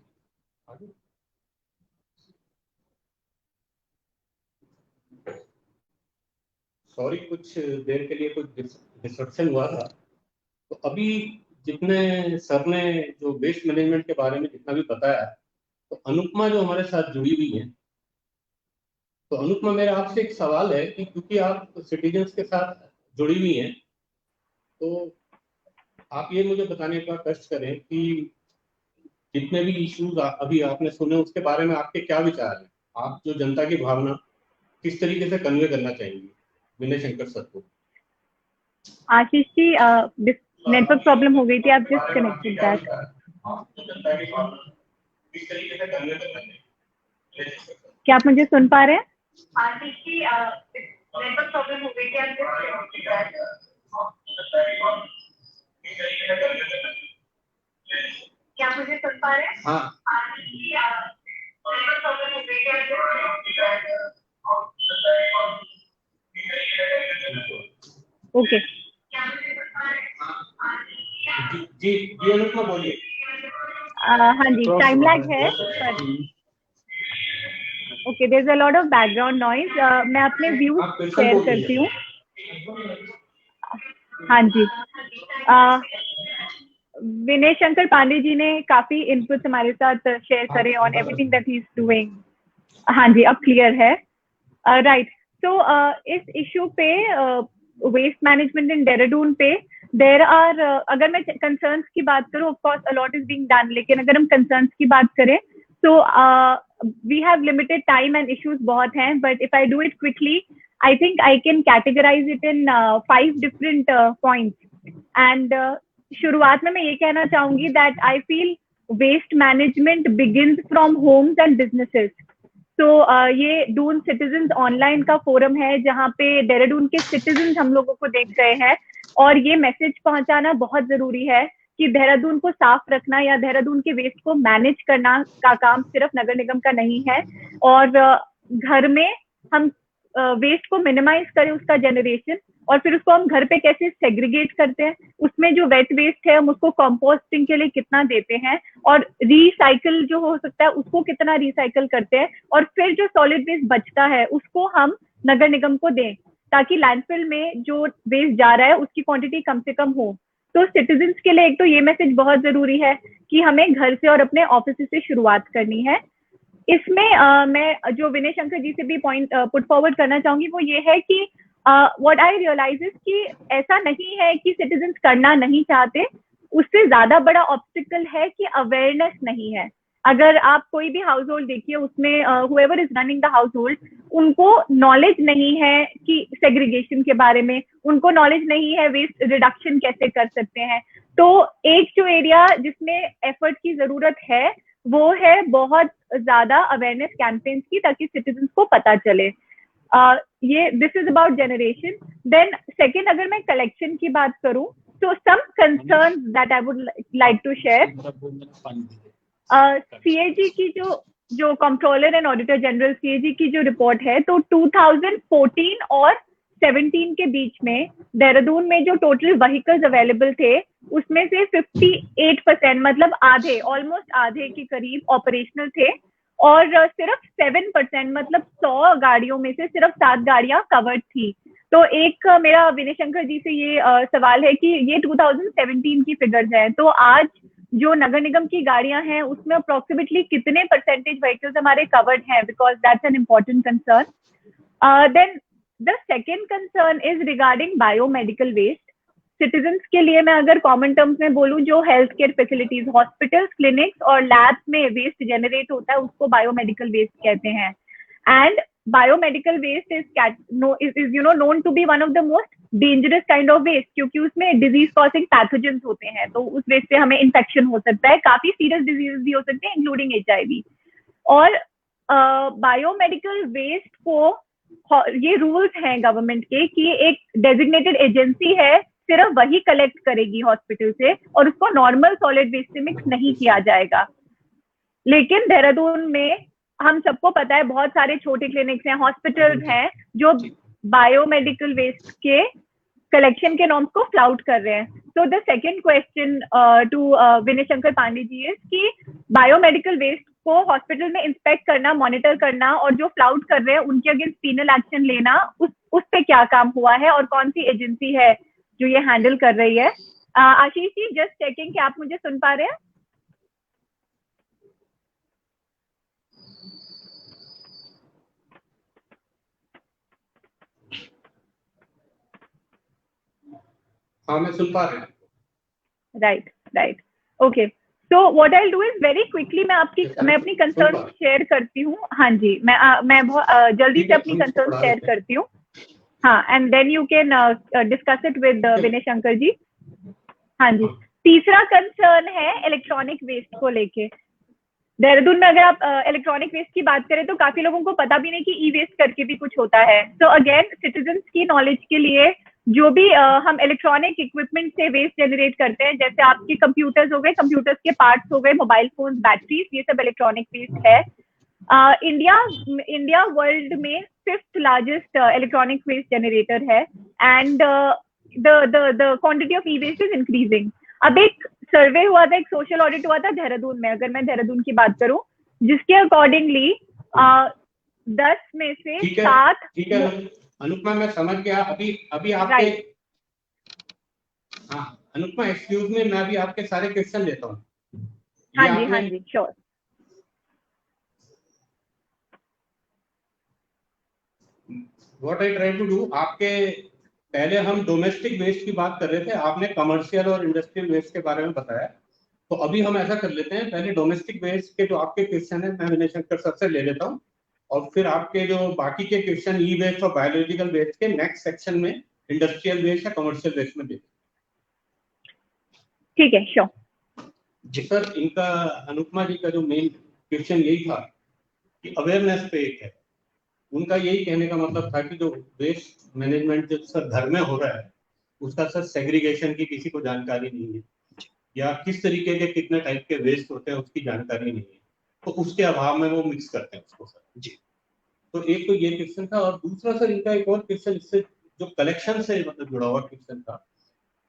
सॉरी, कुछ देर के लिए कुछ डिस्ट्रक्शन हुआ था। तो अभी जितने सर ने जो वेस्ट मैनेजमेंट के बारे में जितना भी बताया, तो अनुपमा जो हमारे साथ जुड़ी हुई है, तो अनुपमा, मेरा आपसे एक सवाल है कि क्योंकि आप सिटीजन्स के साथ जुड़ी हुई हैं, तो आप ये मुझे बताने का कष्ट करें कि जितने भी इश्यूज अभी आपने सुने उसके बारे में आपके क्या विचार हैं? आप जो जनता की भावना किस तरीके से कन्वे करना चाहेंगे विनय शंकर सर को? आशीष जी, नेटवर्क प्रॉब्लम हो गई थी, आप जस्ट कनेक्टेड बैक। आप जो जनता की भावना किस तरीके से कन्वे करना चाहेंगे? क्या आप मुझे सुन पा रहे हैं? आशीष जी, नेटवर्क प्रॉब्लम हो गई थी, आप जस्ट कनेक्टेड बैक। क्या आप मुझे सुन पा रहे हैं? हाँ। ओके जी जी अनुपमा बोलिए। हाँ जी, टाइम लैग है पर okay, there is a lot of background noise. मैं अपने व्यूज शेयर करती हूँ। हाँ जी, विनय शंकर पांडे जी ने काफी इनपुट्स हमारे साथ शेयर करे on everything that he is doing. हाँ जी, अब क्लियर है। राइट, तो इस इशू पे वेस्ट मैनेजमेंट इन देहरादून पे देर आर, अगर मैं कंसर्न्स की बात करूँ, of course a lot is being done, लेकिन अगर हम कंसर्न्स की बात करें तो we have limited time and issues बहुत हैं, but if I do it quickly I think I can categorize it in 5 different points. And शुरुआत में मैं ये कहना चाहूंगी that I feel waste management begins from homes and businesses. तो ये दून सिटीजन्स ऑनलाइन का फोरम है जहाँ पे देहरादून के सिटीजन्स हम लोगों को देख रहे हैं, और ये मैसेज पहुंचाना बहुत जरूरी है कि देहरादून को साफ रखना या देहरादून के वेस्ट को मैनेज करना का काम सिर्फ नगर निगम का नहीं है, और घर में हम वेस्ट को मिनिमाइज करें उसका जनरेशन, और फिर उसको हम घर पे कैसे सेग्रीगेट करते हैं, उसमें जो वेट वेस्ट है हम उसको कंपोस्टिंग के लिए कितना देते हैं, और रिसाइकल जो हो सकता है उसको कितना रिसाइकल करते हैं, और फिर जो सॉलिड वेस्ट बचता है उसको हम नगर निगम को दें, ताकि लैंडफिल में जो वेस्ट जा रहा है उसकी क्वांटिटी कम से कम हो। तो सिटीजन्स के लिए एक तो ये मैसेज बहुत जरूरी है कि हमें घर से और अपने ऑफिस से शुरुआत करनी है। इसमें मैं जो विनय शंकर जी से भी पॉइंट पुट फॉरवर्ड करना चाहूंगी वो ये है कि व्हाट आई रियलाइज इज कि ऐसा नहीं है कि सिटीजन्स करना नहीं चाहते, उससे ज्यादा बड़ा ऑब्स्टिकल है कि अवेयरनेस नहीं है। अगर आप कोई भी हाउस होल्ड देखिए, उसमें whoever is running the household, उनको नॉलेज नहीं है कि सेग्रीगेशन के बारे में, उनको नॉलेज नहीं है वेस्ट रिडक्शन कैसे कर सकते हैं। तो एक जो एरिया जिसमें एफर्ट की जरूरत है वो है बहुत ज्यादा अवेयरनेस कैंपेन्स की, ताकि सिटीजन्स को पता चले। ये this is about generation. Then second, अगर मैं कलेक्शन की बात करूं तो some concerns that I would like to share. CAG की जो controller and auditor general CAG की जो रिपोर्ट है, तो 2014 और 17 के बीच में देहरादून में जो टोटल व्हीकल्स अवेलेबल थे उसमें से 58%, मतलब आधे, ऑलमोस्ट आधे के करीब ऑपरेशनल थे, और सिर्फ 7%, मतलब 100 गाड़ियों में से सिर्फ 7 गाड़ियां कवर्ड थी। तो एक मेरा विनय शंकर जी से ये सवाल है कि ये 2017 की फिगर्स हैं, तो आज जो नगर निगम की गाड़ियां हैं उसमें अप्रोक्सीमेटली कितने परसेंटेज व्हीकल्स हमारे कवर्ड हैं, because that's an important concern. Then the second concern is regarding biomedical waste. Citizens के लिए मैं अगर कॉमन टर्म्स में बोलूं, जो health care facilities, hospitals, clinics और लैब्स में वेस्ट जनरेट होता है उसको बायोमेडिकल वेस्ट कहते हैं। And biomedical waste is known to be one of the most dangerous kind of waste, क्योंकि उसमें डिजीज कॉजिंग पैथोजेंस होते हैं, तो उस वेस्ट से हमें इन्फेक्शन हो सकता है, काफी सीरियस डिजीज भी हो सकते हैं इंक्लूडिंग HIV। और बायोमेडिकल वेस्ट को, ये रूल्स हैं गवर्नमेंट के कि एक डेजिग्नेटेड एजेंसी है, सिर्फ वही कलेक्ट करेगी हॉस्पिटल से, और उसको नॉर्मल सॉलिड वेस्ट से मिक्स नहीं किया जाएगा। लेकिन देहरादून में हम सबको पता है बहुत सारे छोटे क्लिनिक्स हैं, हॉस्पिटल्स हैं जो बायोमेडिकल वेस्ट के कलेक्शन के नॉर्म्स को फ्लाउट कर रहे हैं। So the second question to Vinay Shankar Pandey ji is कि बायोमेडिकल वेस्ट को हॉस्पिटल में इंस्पेक्ट करना, मॉनिटर करना, और जो फ्लाउट कर रहे हैं उनके अगेंस्ट पीनल एक्शन लेना, उस पे क्या काम हुआ है और कौन सी एजेंसी है जो ये हैंडल कर रही है। आशीष जी, जस्ट चेकिंग कि आप मुझे सुन पा रहे हैं। हाँ, मैं सुन पा रहा हूँ। Right okay. So what I will do is very quickly मैं अपनी कंसर्न शेयर करती हूँ। हाँ जी, मैं बहुत जल्दी से अपनी कंसर्न शेयर करती हूँ। हाँ, and then you can discuss it with Vinay Shankar ji. हाँ जी, तीसरा कंसर्न है इलेक्ट्रॉनिक वेस्ट को लेके। देहरादून में अगर आप इलेक्ट्रॉनिक वेस्ट की बात करें तो काफी लोगों को पता भी नहीं कि ई वेस्ट करके भी कुछ होता है। तो अगेन सिटीजन्स की नॉलेज के लिए जो भी हम इलेक्ट्रॉनिक इक्विपमेंट से वेस्ट जनरेट करते हैं, जैसे आपके कंप्यूटर्स हो गए, कंप्यूटर्स के पार्ट्स हो गए, मोबाइल फोन, बैटरीज, ये सब इलेक्ट्रॉनिक वेस्ट है। इंडिया वर्ल्ड में 5th largest electronic waste generator है and the quantity of e waste is increasing. अब एक सर्वे हुआ था, एक सोशल ऑडिट हुआ था देहरादून में, अगर मैं देहरादून की बात करूं, जिसके अकॉर्डिंगली 10 में से 7। ठीक है अनुपमा, मैं समझ गया। अभी आपके हाँ अनुपमा एक्सक्यूज मी, मैं अभी आपके सारे क्वेश्चन लेता हूँ। हाँ जी sure. What I try to do, आपके पहले हम डोमेस्टिक वेस्ट की बात कर रहे थे, आपने कमर्शियल और इंडस्ट्रियल वेस्ट के बारे में बताया। तो अभी हम ऐसा कर लेते हैं, पहले डोमेस्टिक वेस्ट के जो आपके क्वेश्चन है मैं विनय शंकर सर से ले लेता हूँ, और फिर आपके जो बाकी के क्वेश्चन ई वेस्ट और बायोलॉजिकल वेस्ट के नेक्स्ट सेक्शन में इंडस्ट्रियल वेस्ट या कमर्शियल वेस्ट में देते। ठीक है, श्योर जी सर। इनका अनुपमा जी का जो मेन क्वेश्चन यही था कि अवेयरनेस पे एक है, उनका यही कहने का मतलब था कि जो वेस्ट मैनेजमेंट जो सर घर में हो रहा है उसका सर सेग्रीगेशन की किसी को जानकारी नहीं है, या किस तरीके के कितने टाइप के वेस्ट होते हैं उसकी जानकारी नहीं है, तो उसके अभाव में वो मिक्स करते हैं उसको सर। जी, तो एक तो ये क्वेश्चन था, और दूसरा सर इनका एक और क्वेश्चन इससे जो कलेक्शन से मतलब जुड़ा हुआ क्वेश्चन था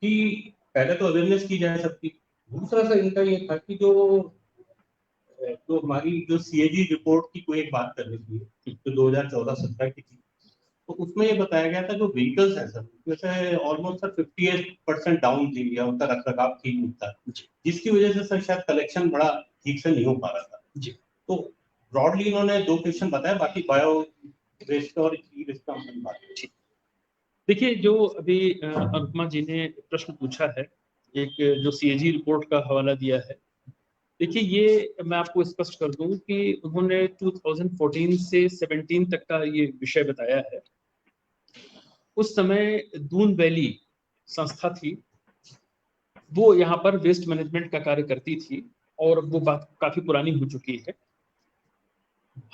कि पहले तो अवेयरनेस की जाए सबकी, दूसरा सर इनका ये था कि जो हमारी जो सीएजी रिपोर्ट की कोई एक बात करनी थी जो 2014-17 की थी, तो उसमें ये बताया गया था जो व्हीकल्स है सर उसमें से ऑलमोस्ट सर 58% डाउन थी, या उनका रखरखाव ठीक नहीं था, जिसकी वजह से सर शायद कलेक्शन बड़ा ठीक से नहीं हो पा रहा था। जी, तो ब्रॉडली इन्होंने 2 क्वेश्चन बताया, बाकी बायो वेस्ट और ई वेस्ट का हम बात करें। देखिए, जो अभी अनुपमा जी ने प्रश्न पूछा है, एक जो सीएजी रिपोर्ट का हवाला दिया है, देखिए ये मैं आपको स्पष्ट कर दूं कि उन्होंने 2014 से 17 तक का ये विषय बताया है। उस समय दून वैली संस्था थी, वो यहाँ पर वेस्ट मैनेजमेंट का कार्य करती थी, और वो बात काफी पुरानी हो चुकी है।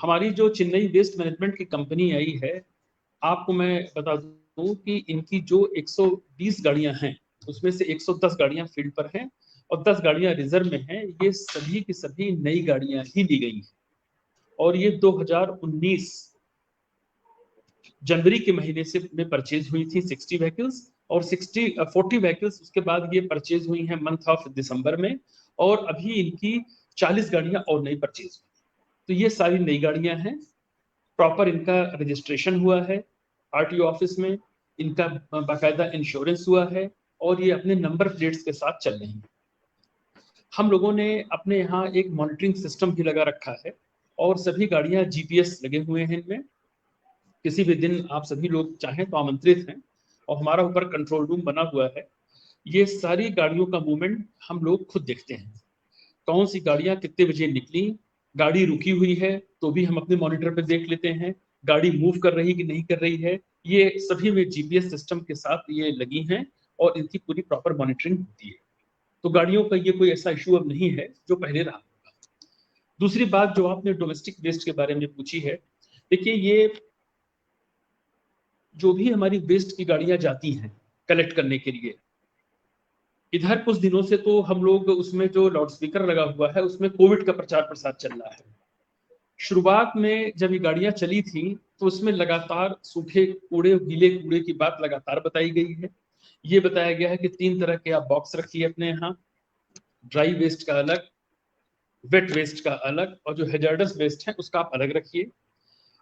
हमारी जो चेन्नई वेस्ट मैनेजमेंट की कंपनी आई है, आपको मैं बता दूं कि इनकी जो 120 गाड़ियां हैं उसमें से 110 गाड़ियां फील्ड पर हैं और 10 गाड़ियां रिजर्व में हैं। ये सभी की सभी नई गाड़ियां ही ली गई हैं, और ये 2019 जनवरी के महीने से में परचेज हुई थी 60 व्हीकल्स, और 40 व्हीकल्स उसके बाद ये परचेज हुई हैं मंथ ऑफ दिसंबर में, और अभी इनकी 40 गाड़ियां और नई परचेज हुई। तो ये सारी नई गाड़ियां हैं, प्रॉपर इनका रजिस्ट्रेशन हुआ है आरटीओ ऑफिस में, इनका बाकायदा इंश्योरेंस हुआ है, और ये अपने नंबर प्लेट्स के साथ चल रही हैं। हम लोगों ने अपने यहाँ एक मॉनिटरिंग सिस्टम भी लगा रखा है, और सभी गाड़ियां जीपीएस लगे हुए हैं इनमें। किसी भी दिन आप सभी लोग चाहें तो आमंत्रित हैं, और हमारा ऊपर कंट्रोल रूम बना हुआ है। ये सारी गाड़ियों का मूवमेंट हम लोग खुद देखते हैं, कौन सी गाड़ियां कितने बजे निकली, गाड़ी रुकी हुई है तो भी हम अपने मॉनिटर पे देख लेते हैं, गाड़ी मूव कर रही कि नहीं कर रही है, ये सभी में जीपीएस सिस्टम के साथ ये लगी हैं, और इनकी पूरी प्रॉपर मॉनिटरिंग होती है। तो गाड़ियों का ये कोई ऐसा इशू अब नहीं है जो पहले रहा होगा। दूसरी बात जो आपने डोमेस्टिक वेस्ट के बारे में पूछी है, देखिए ये जो भी हमारी वेस्ट की गाड़ियां जाती हैं कलेक्ट करने के लिए, इधर कुछ दिनों से तो हम लोग उसमें जो लाउड स्पीकर लगा हुआ है उसमें कोविड का प्रचार प्रसार चल रहा है। शुरुआत में जब ये गाड़ियां चली थी तो उसमें लगातार सूखे कूड़े, गीले कूड़े की बात लगातार बताई गई है। ये बताया गया है कि 3 तरह के आप बॉक्स रखिए अपने यहाँ, ड्राई वेस्ट का अलग, वेट वेस्ट का अलग, और जो हैजार्डस वेस्ट है उसका आप अलग रखिए।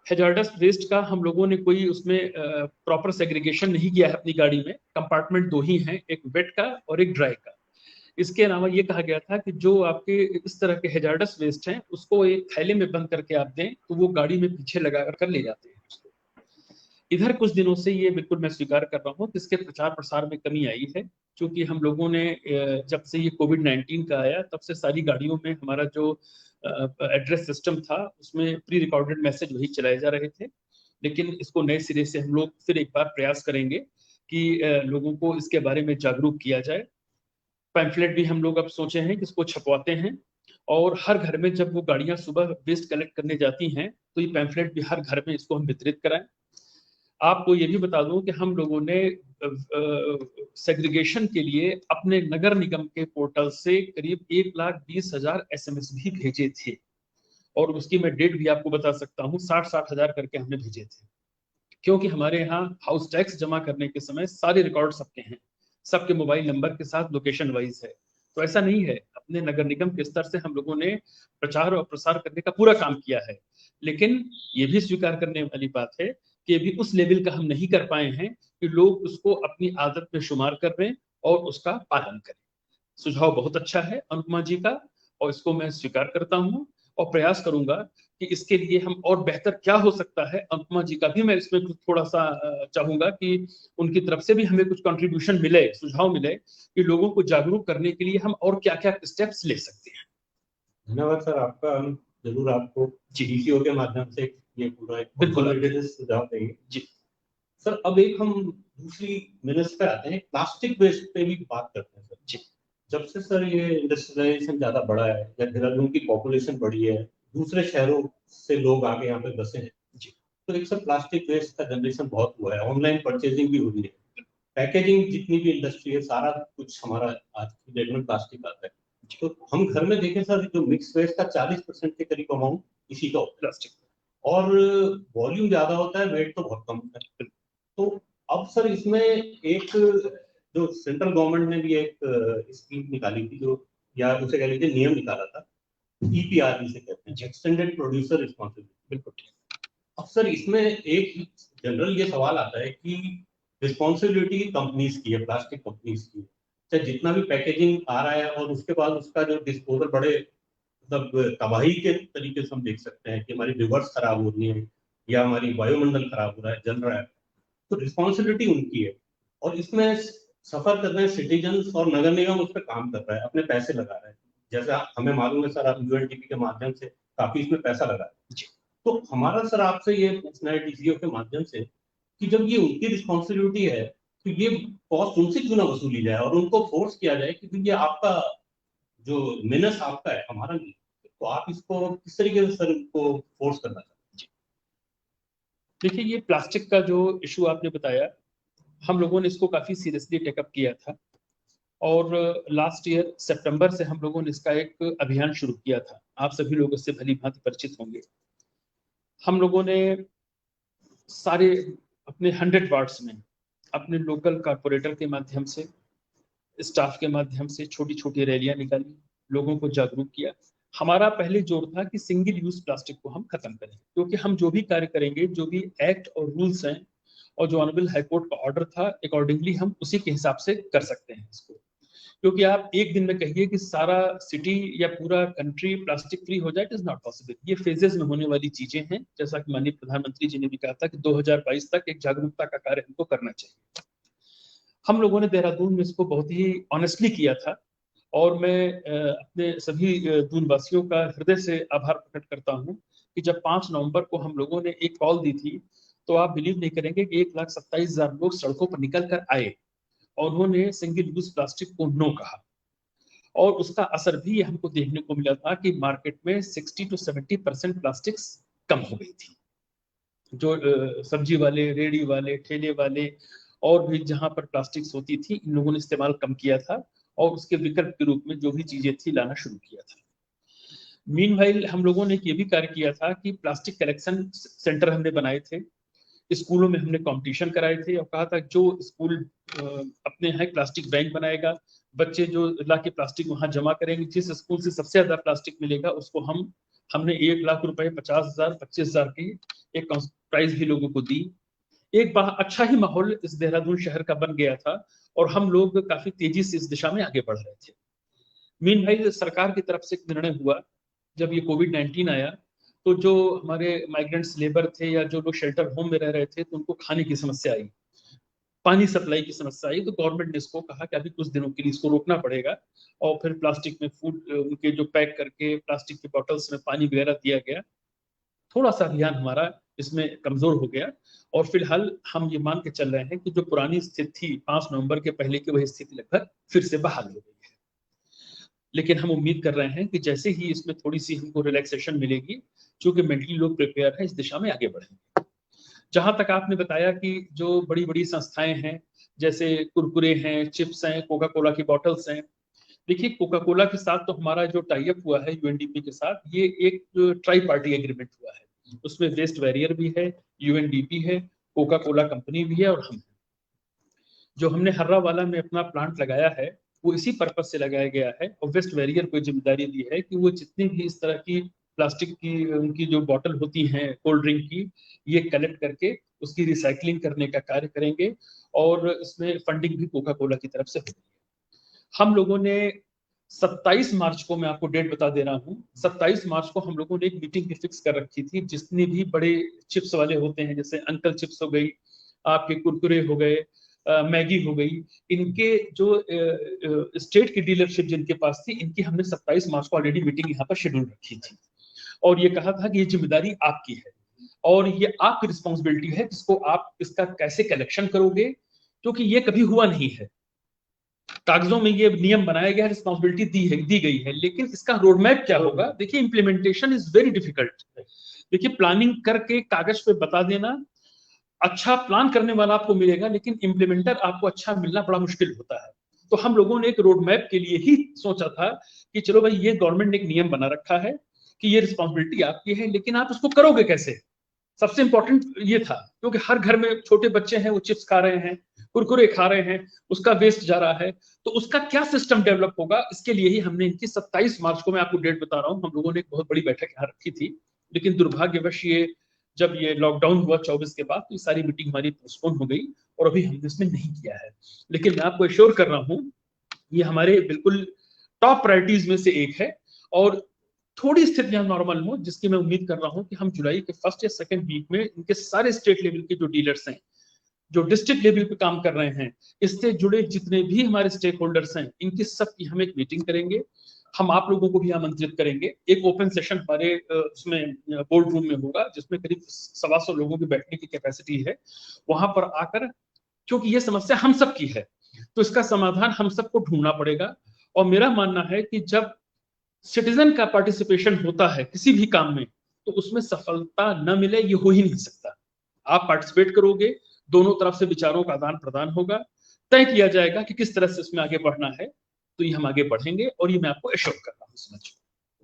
हैजार्डस वेस्ट का हम लोगों ने कोई उसमें प्रॉपर सेग्रीगेशन नहीं किया है अपनी गाड़ी में, कंपार्टमेंट 2 ही हैं, एक वेट का और एक ड्राई का। इसके अलावा ये कहा गया था कि जो आपके इस तरह के हैजार्डस वेस्ट हैं उसको एक थैले में बंद करके आप दें तो वो गाड़ी में पीछे लगा कर ले जाते हैं उसको। इधर कुछ दिनों से ये बिल्कुल मैं स्वीकार कर रहा हूँ कि इसके प्रचार प्रसार में कमी आई है, क्योंकि हम लोगों ने जब से ये कोविड-19 का आया तब से सारी गाड़ियों में हमारा जो एड्रेस सिस्टम था उसमें प्री रिकॉर्डेड मैसेज वही चलाए जा रहे थे। लेकिन इसको नए सिरे से हम लोग फिर एक बार प्रयास करेंगे कि लोगों को इसके बारे में जागरूक किया जाए। पैम्फलेट भी हम लोग अब सोचे हैं कि इसको छपवाते हैं, और हर घर में जब वो गाड़ियां सुबह वेस्ट कलेक्ट करने जाती हैं तो ये पैम्फलेट भी हर घर में इसको हम वितरित कराएं। आपको ये भी बता दूं कि हम लोगों ने सेग्रीगेशन के लिए अपने नगर निगम के पोर्टल से करीब 1,20,000 SMS भी भेजे थे, और उसकी मैं डेट भी आपको बता सकता हूँ, 60-60 हजार करके हमने भेजे थे, क्योंकि हमारे यहाँ हाउस टैक्स जमा करने के समय सारे रिकॉर्ड सबके हैं, सबके मोबाइल नंबर के साथ लोकेशन वाइज है। तो ऐसा नहीं है, अपने नगर निगम के स्तर से हम लोगों ने प्रचार और प्रसार करने का पूरा काम किया है, लेकिन ये भी स्वीकार करने वाली बात है कि अभी उस लेवल का हम नहीं कर पाए हैं कि लोग उसको अपनी आदत में शुमार कर रहे हैं और उसका पालन करें। सुझाव बहुत अच्छा है अनुपमा जी का, और इसको मैं स्वीकार करता हूँ और प्रयास करूंगा कि इसके लिए हम और बेहतर क्या हो सकता है। अनुपमा जी का भी मैं इसमें थोड़ा सा चाहूंगा कि उनकी तरफ से भी हमें कुछ कंट्रीब्यूशन मिले, सुझाव मिले कि लोगों को जागरूक करने के लिए हम और क्या क्या स्टेप्स ले सकते हैं। धन्यवाद सर आपका। जरूर आपको डीसीओ के माध्यम से ये पूरा एक सुझाव देंगे जी सर। अब एक हम दूसरी मिनट्स पे आते हैं, प्लास्टिक वेस्ट पे भी बात करते हैं सर जी। जब से सर ये इंडस्ट्रियलाइजेशन ज्यादा बढ़ा है या देहरादून की पॉपुलेशन बढ़ी है, दूसरे शहरों से लोग आके यहाँ पे बसे हैं जी, तो एक सर प्लास्टिक वेस्ट का जनरेशन बहुत हुआ है, ऑनलाइन परचेजिंग भी हुई है, पैकेजिंग जितनी भी इंडस्ट्री है सारा कुछ हमारा आज की डेट में प्लास्टिक आता है। तो हम घर में देखें सर, जो मिक्स वेस्ट का 40% के करीब अमाउंट इसी का होता है प्लास्टिक, और वॉल्यूम ज्यादा होता है, वेट तो बहुत कम होता है। तो अब सर इसमें एक जो सेंट्रल गवर्नमेंट ने भी एक स्कीम निकाली थी, जो या उसे कह लीजिए नियम निकाला था, EPR जिसे कहते हैं, एक्सटेंडेड प्रोड्यूसर रिस्पॉन्सिबिलिटी। बिल्कुल ठीक। अब सर इसमें एक जनरल ये सवाल आता है कि रिस्पॉन्सिबिलिटी कंपनीज की है, प्लास्टिक कंपनीज की है, चाहे जितना भी पैकेजिंग आ रहा है और उसके बाद उसका जो डिस्पोजल बड़े मतलब तबाही के तरीके से हम देख सकते हैं कि हमारी रिवर्स खराब हो रही है या हमारी वायुमंडल खराब हो रहा है, जल रहा है, तो रिस्पॉन्सिबिलिटी उनकी है। और इसमें सफर कर रहे हैं सिटीजन और नगर निगम उस पर काम कर रहा है, अपने पैसे लगा रहा है। जैसे हमें मालूम है सर, आप UNDP के माध्यम से काफी इसमें पैसा लगा है। तो हमारा सर आपसे ये पूछना है DCO के माध्यम से कि जब ये उनकी रिस्पॉन्सिबिलिटी है तो ये कॉस्ट उनसे क्यों ना वसूली जाए और उनको फोर्स किया जाए कि ये आपका जो मेहनत आपका है, हमारा नहीं। तो आप इसको किस तरीके से सर को फोर्स करना चाहते हैं? देखिए, ये प्लास्टिक का जो इशू आपने बताया, हम लोगों ने इसको काफी सीरियसली टेकअप किया था, और लास्ट ईयर सितंबर से हम लोगों ने इसका एक अभियान शुरू किया था। आप सभी लोग इससे भली भांति परिचित होंगे। हम लोगों ने सारे अपने 100 वार्ड्स में अपने लोकल कारपोरेटर के माध्यम से, स्टाफ के माध्यम से छोटी छोटी रैलियां निकाली, लोगों को जागरूक किया। हमारा पहले जोर था कि सिंगल यूज प्लास्टिक को हम खत्म करें, क्योंकि हम जो भी कार्य करेंगे, जो भी एक्ट और रूल्स हैं और जो ऑनरेबल हाईकोर्ट का ऑर्डर था, अकॉर्डिंगली हम उसी के हिसाब से कर सकते हैं इसको। क्योंकि आप एक दिन में कहिए कि सारा सिटी या पूरा कंट्री प्लास्टिक फ्री हो जाए, इट इज नॉट पॉसिबल। ये फेजेस में होने वाली चीजें हैं, जैसा कि माननीय प्रधानमंत्री जी ने भी कहा था कि 2022 तक एक जागरूकता का कार्य हमको करना चाहिए। हम लोगों ने देहरादून में इसको बहुत ही ऑनेस्टली किया था, और मैं अपने सभी दूनवासियों का हृदय से आभार प्रकट करता हूं कि जब 5 नवंबर को हम लोगों ने एक कॉल दी थी, तो आप बिलीव नहीं करेंगे कि 1,27,000 लोग सड़कों पर निकल कर आए और उन्होंने सिंगल यूज प्लास्टिक को नो कहा। और उसका असर भी हमको देखने को मिला था कि मार्केट में 60 to 70% प्लास्टिक्स कम हो गई थी। जो सब्जी वाले, रेड़ी वाले, ठेले वाले और भी जहां पर प्लास्टिक्स होती थी, इन लोगों ने इस्तेमाल कम किया था और उसके विकल्प के रूप में जो भी चीजें थी लाना शुरू किया था। मीनवाइल हम लोगों ने ये भी कार्य किया था कि प्लास्टिक कलेक्शन सेंटर हमने बनाए थे, स्कूलों में हमने कंपटीशन कराए थे और कहा था जो स्कूल अपने यहाँ प्लास्टिक बैंक बनाएगा, बच्चे जो ला के प्लास्टिक वहां जमा करेंगे, जिस स्कूल से सबसे ज्यादा प्लास्टिक मिलेगा उसको हमने 1,00,000 रुपए, 50,000, 25,000 की एक प्राइज भी लोगों को दी। एक अच्छा ही माहौल इस देहरादून शहर का बन गया था और हम लोग काफी तेजी से इस दिशा में आगे बढ़ रहे थे। मीन भाई सरकार की तरफ से एक निर्णय हुआ, जब ये कोविड-19 आया तो जो हमारे माइग्रेंट्स लेबर थे या जो लोग शेल्टर होम में रह रहे थे, तो उनको खाने की समस्या आई, पानी सप्लाई की समस्या आई। तो गवर्नमेंट ने इसको कहा कि अभी कुछ दिनों के लिए इसको रोकना पड़ेगा, और फिर प्लास्टिक में फूड उनके जो पैक करके प्लास्टिक की बॉटल्स में पानी वगैरह दिया गया। थोड़ा सा अभियान हमारा इसमें कमजोर हो गया, और फिलहाल हम ये मान के चल रहे हैं कि जो पुरानी स्थिति थी 5 नवंबर के पहले की, वही स्थिति लगभग फिर से बहाल हो गई है। लेकिन हम उम्मीद कर रहे हैं कि जैसे ही इसमें थोड़ी सी हमको रिलैक्सेशन मिलेगी, चूंकि मेंटली लोग प्रिपेयर है, इस दिशा में आगे बढ़ेंगे। जहां तक आपने बताया कि जो बड़ी बड़ी संस्थाएं हैं, जैसे कुरकुरे हैं, चिप्स हैं, कोका कोला की बॉटल्स हैं, देखिए कोका कोला के साथ तो हमारा जो टाई अप हुआ है यूएनडीपी के साथ, ये एक ट्राई पार्टी एग्रीमेंट हुआ है। उसमें वेस्ट वैरियर भी है, यूएनडीपी है, कोका कोला कंपनी भी है, और हम। जो हमने हर्रावाला में अपना प्लांट लगाया है, वो इसी पर्पज से लगाया गया है, और वेस्ट वैरियर को जिम्मेदारी दी है कि वो जितनी भी इस तरह की प्लास्टिक की उनकी जो बॉटल होती हैं कोल्ड ड्रिंक की, ये कलेक्ट करके उसकी रिसाइकलिंग करने का कार्य करेंगे, और इसमें फंडिंग भी कोका कोला की तरफ से होगी। हम लोगों ने 27 मार्च को, मैं आपको डेट बता दे रहा हूँ, 27 मार्च को हम लोगों ने एक मीटिंग भी फिक्स कर रखी थी। जितने भी बड़े चिप्स वाले होते हैं, जैसे अंकल चिप्स हो गई, आपके कुरकुरे हो गए, मैगी हो गई, इनके जो स्टेट की डीलरशिप जिनके पास थी, इनकी हमने 27 मार्च को ऑलरेडी मीटिंग यहाँ पर शेड्यूल रखी थी, और ये कहा था कि ये जिम्मेदारी आपकी है, और ये आपकी रिस्पॉन्सिबिलिटी है, जिसको आप इसका कैसे कलेक्शन करोगे, क्योंकि ये कभी हुआ नहीं है। कागजों में ये नियम बनाया गया, रिस्पॉन्सिबिलिटी दी गई है, लेकिन इसका रोड मैप क्या होगा? देखिए, इंप्लीमेंटेशन इज वेरी डिफिकल्ट। देखिए, प्लानिंग करके कागज पे बता देना, अच्छा प्लान करने वाला आपको मिलेगा, लेकिन इम्प्लीमेंटर आपको अच्छा मिलना बड़ा मुश्किल होता है। तो हम लोगों ने एक रोड मैप के लिए ही सोचा था कि चलो भाई, ये गवर्नमेंट ने एक नियम बना रखा है कि ये रिस्पॉन्सिबिलिटी आपकी है, लेकिन आप उसको करोगे कैसे? सबसे इंपॉर्टेंट ये था, क्योंकि हर घर में छोटे बच्चे हैं, वो चिप्स खा रहे हैं, कुरकुरे खा रहे हैं, उसका वेस्ट जा रहा है, तो उसका क्या सिस्टम डेवलप होगा, इसके लिए ही हमने इनकी 27 मार्च को, मैं आपको डेट बता रहा हूँ, हम लोगों ने एक बहुत बड़ी बैठक यहाँ रखी थी। लेकिन दुर्भाग्यवश जब ये लॉकडाउन हुआ 24 के बाद, तो ये सारी मीटिंग हमारी पोस्टपोन हो गई, और अभी हमने इसमें नहीं किया है। लेकिन मैं आपको एश्योर कर रहा हूँ, ये हमारे बिल्कुल टॉप प्रायोरिटीज में से एक है, और थोड़ी स्थितियां नॉर्मल हो, जिसकी मैं उम्मीद कर रहा हूं कि हम जुलाई के फर्स्ट या सेकंड वीक में इनके सारे स्टेट लेवल के जो डीलर्स हैं, जो डिस्ट्रिक्ट लेवल पे काम कर रहे हैं, इससे जुड़े जितने भी हमारे स्टेक होल्डर्स हैं, इनकी सबकी हम एक मीटिंग करेंगे। हम आप लोगों को भी आमंत्रित करेंगे। एक ओपन सेशन हमारे उसमें बोर्ड रूम में होगा, जिसमें करीब 125 लोगों की बैठने की कैपेसिटी है। वहां पर आकर, क्योंकि ये समस्या हम सबकी है, तो इसका समाधान हम सबको ढूंढना पड़ेगा। और मेरा मानना है कि जब सिटीजन का पार्टिसिपेशन होता है किसी भी काम में, तो उसमें सफलता न मिले, ये हो ही नहीं सकता। आप पार्टिसिपेट करोगे, दोनों तरफ से विचारों का आदान प्रदान होगा, तय किया जाएगा कि किस तरह से इसमें आगे बढ़ना है, तो ये हम आगे बढ़ेंगे, और ये मैं आपको एश्योर कर रहा हूँ। समझ,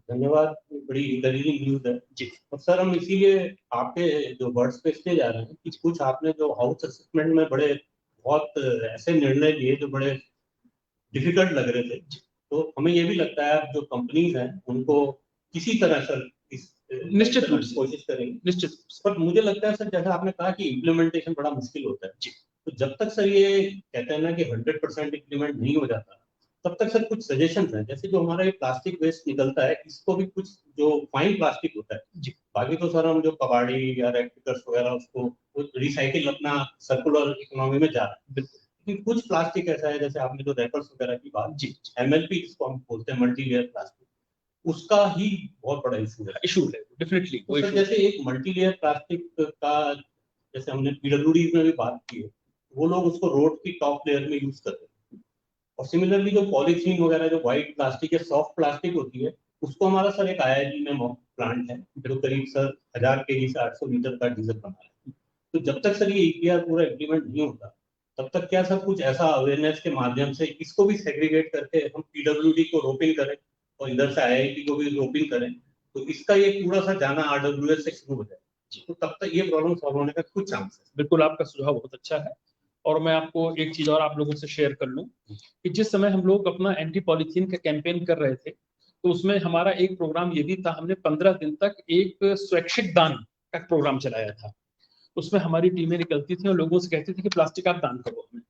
धन्यवाद, बड़ी इंकरेजिंग न्यूज है जी। और सर, हम इसीलिए आपके जो वर्ड्स पे इसलिए जा रहे हैं कि कुछ आपने जो हाउस असेसमेंट में बड़े बहुत ऐसे निर्णय लिए जो बड़े डिफिकल्ट लग रहे थे, तो हमें ये भी लगता है जो कंपनीज हैं उनको किसी तरह सर इस निश्चित रूप से कोशिश करेंगे। निश्चित, पर मुझे लगता है सर, जैसा आपने कहा कि इम्प्लीमेंटेशन बड़ा मुश्किल होता है जी। तो जब तक सर ये कहते हैं ना कि 100% इम्प्लीमेंट नहीं हो जाता, तब तक सर कुछ सजेशंस हैं। जैसे जो हमारा ये प्लास्टिक वेस्ट निकलता है, इसको भी कुछ जो फाइन प्लास्टिक होता है जी, बाकी तो सर हम जो कबाड़ी या रेक्टिकर्स वगैरह उसको रिसाइकिल अपना सर्कुलर इकोनॉमी में जा रहा है। लेकिन कुछ प्लास्टिक ऐसा है, जैसे आपने जो रैपर्स वगैरह की बात, जी, MLP जिसको हम बोलते हैं, मल्टी लेयर प्लास्टिक, उसका ही बहुत बड़ा इशू है डेफिनेटली। तो सर जैसे एक मल्टी लेयर प्लास्टिक का, जैसे हमने PWD में भी बात की है, वो लोग उसको रोड की टॉप लेयर में यूज करते हैं। और सिमिलरली जो पॉलीथीन वगैरह, जो व्हाइट प्लास्टिक या सॉफ्ट प्लास्टिक होती है, उसको हमारा सर एक IIT में मॉक प्लांट है जो करीब सर 1000 kg से 800 लीटर का डीजल बना है। तो जब तक सर ये EPR पूरा इम्प्लीमेंट नहीं होता, तब तक क्या सर कुछ ऐसा अवेयरनेस के माध्यम से इसको भी सेग्रीगेट करके हम PWD को रोपिंग करें और इधर से IIT को भी रोपिंग करें, तो इसका ये पूरा सा जाना RWS से शुरू हो जाए, तो तब तक ये प्रॉब्लम सॉल्व होने का कुछ चांस है। बिल्कुल, आपका सुझाव बहुत अच्छा है। और मैं आपको एक चीज और आप लोगों से शेयर कर लूं कि जिस समय हम लोग अपना एंटी पॉलीथीन का कैंपेन कर रहे थे, तो उसमें हमारा एक प्रोग्राम ये भी था, हमने 15 दिन तक एक स्वैच्छिक दान का प्रोग्राम चलाया था। उसमें हमारी टीमें निकलती थी और लोगों से कहती थी कि प्लास्टिक आप दान करो। हमें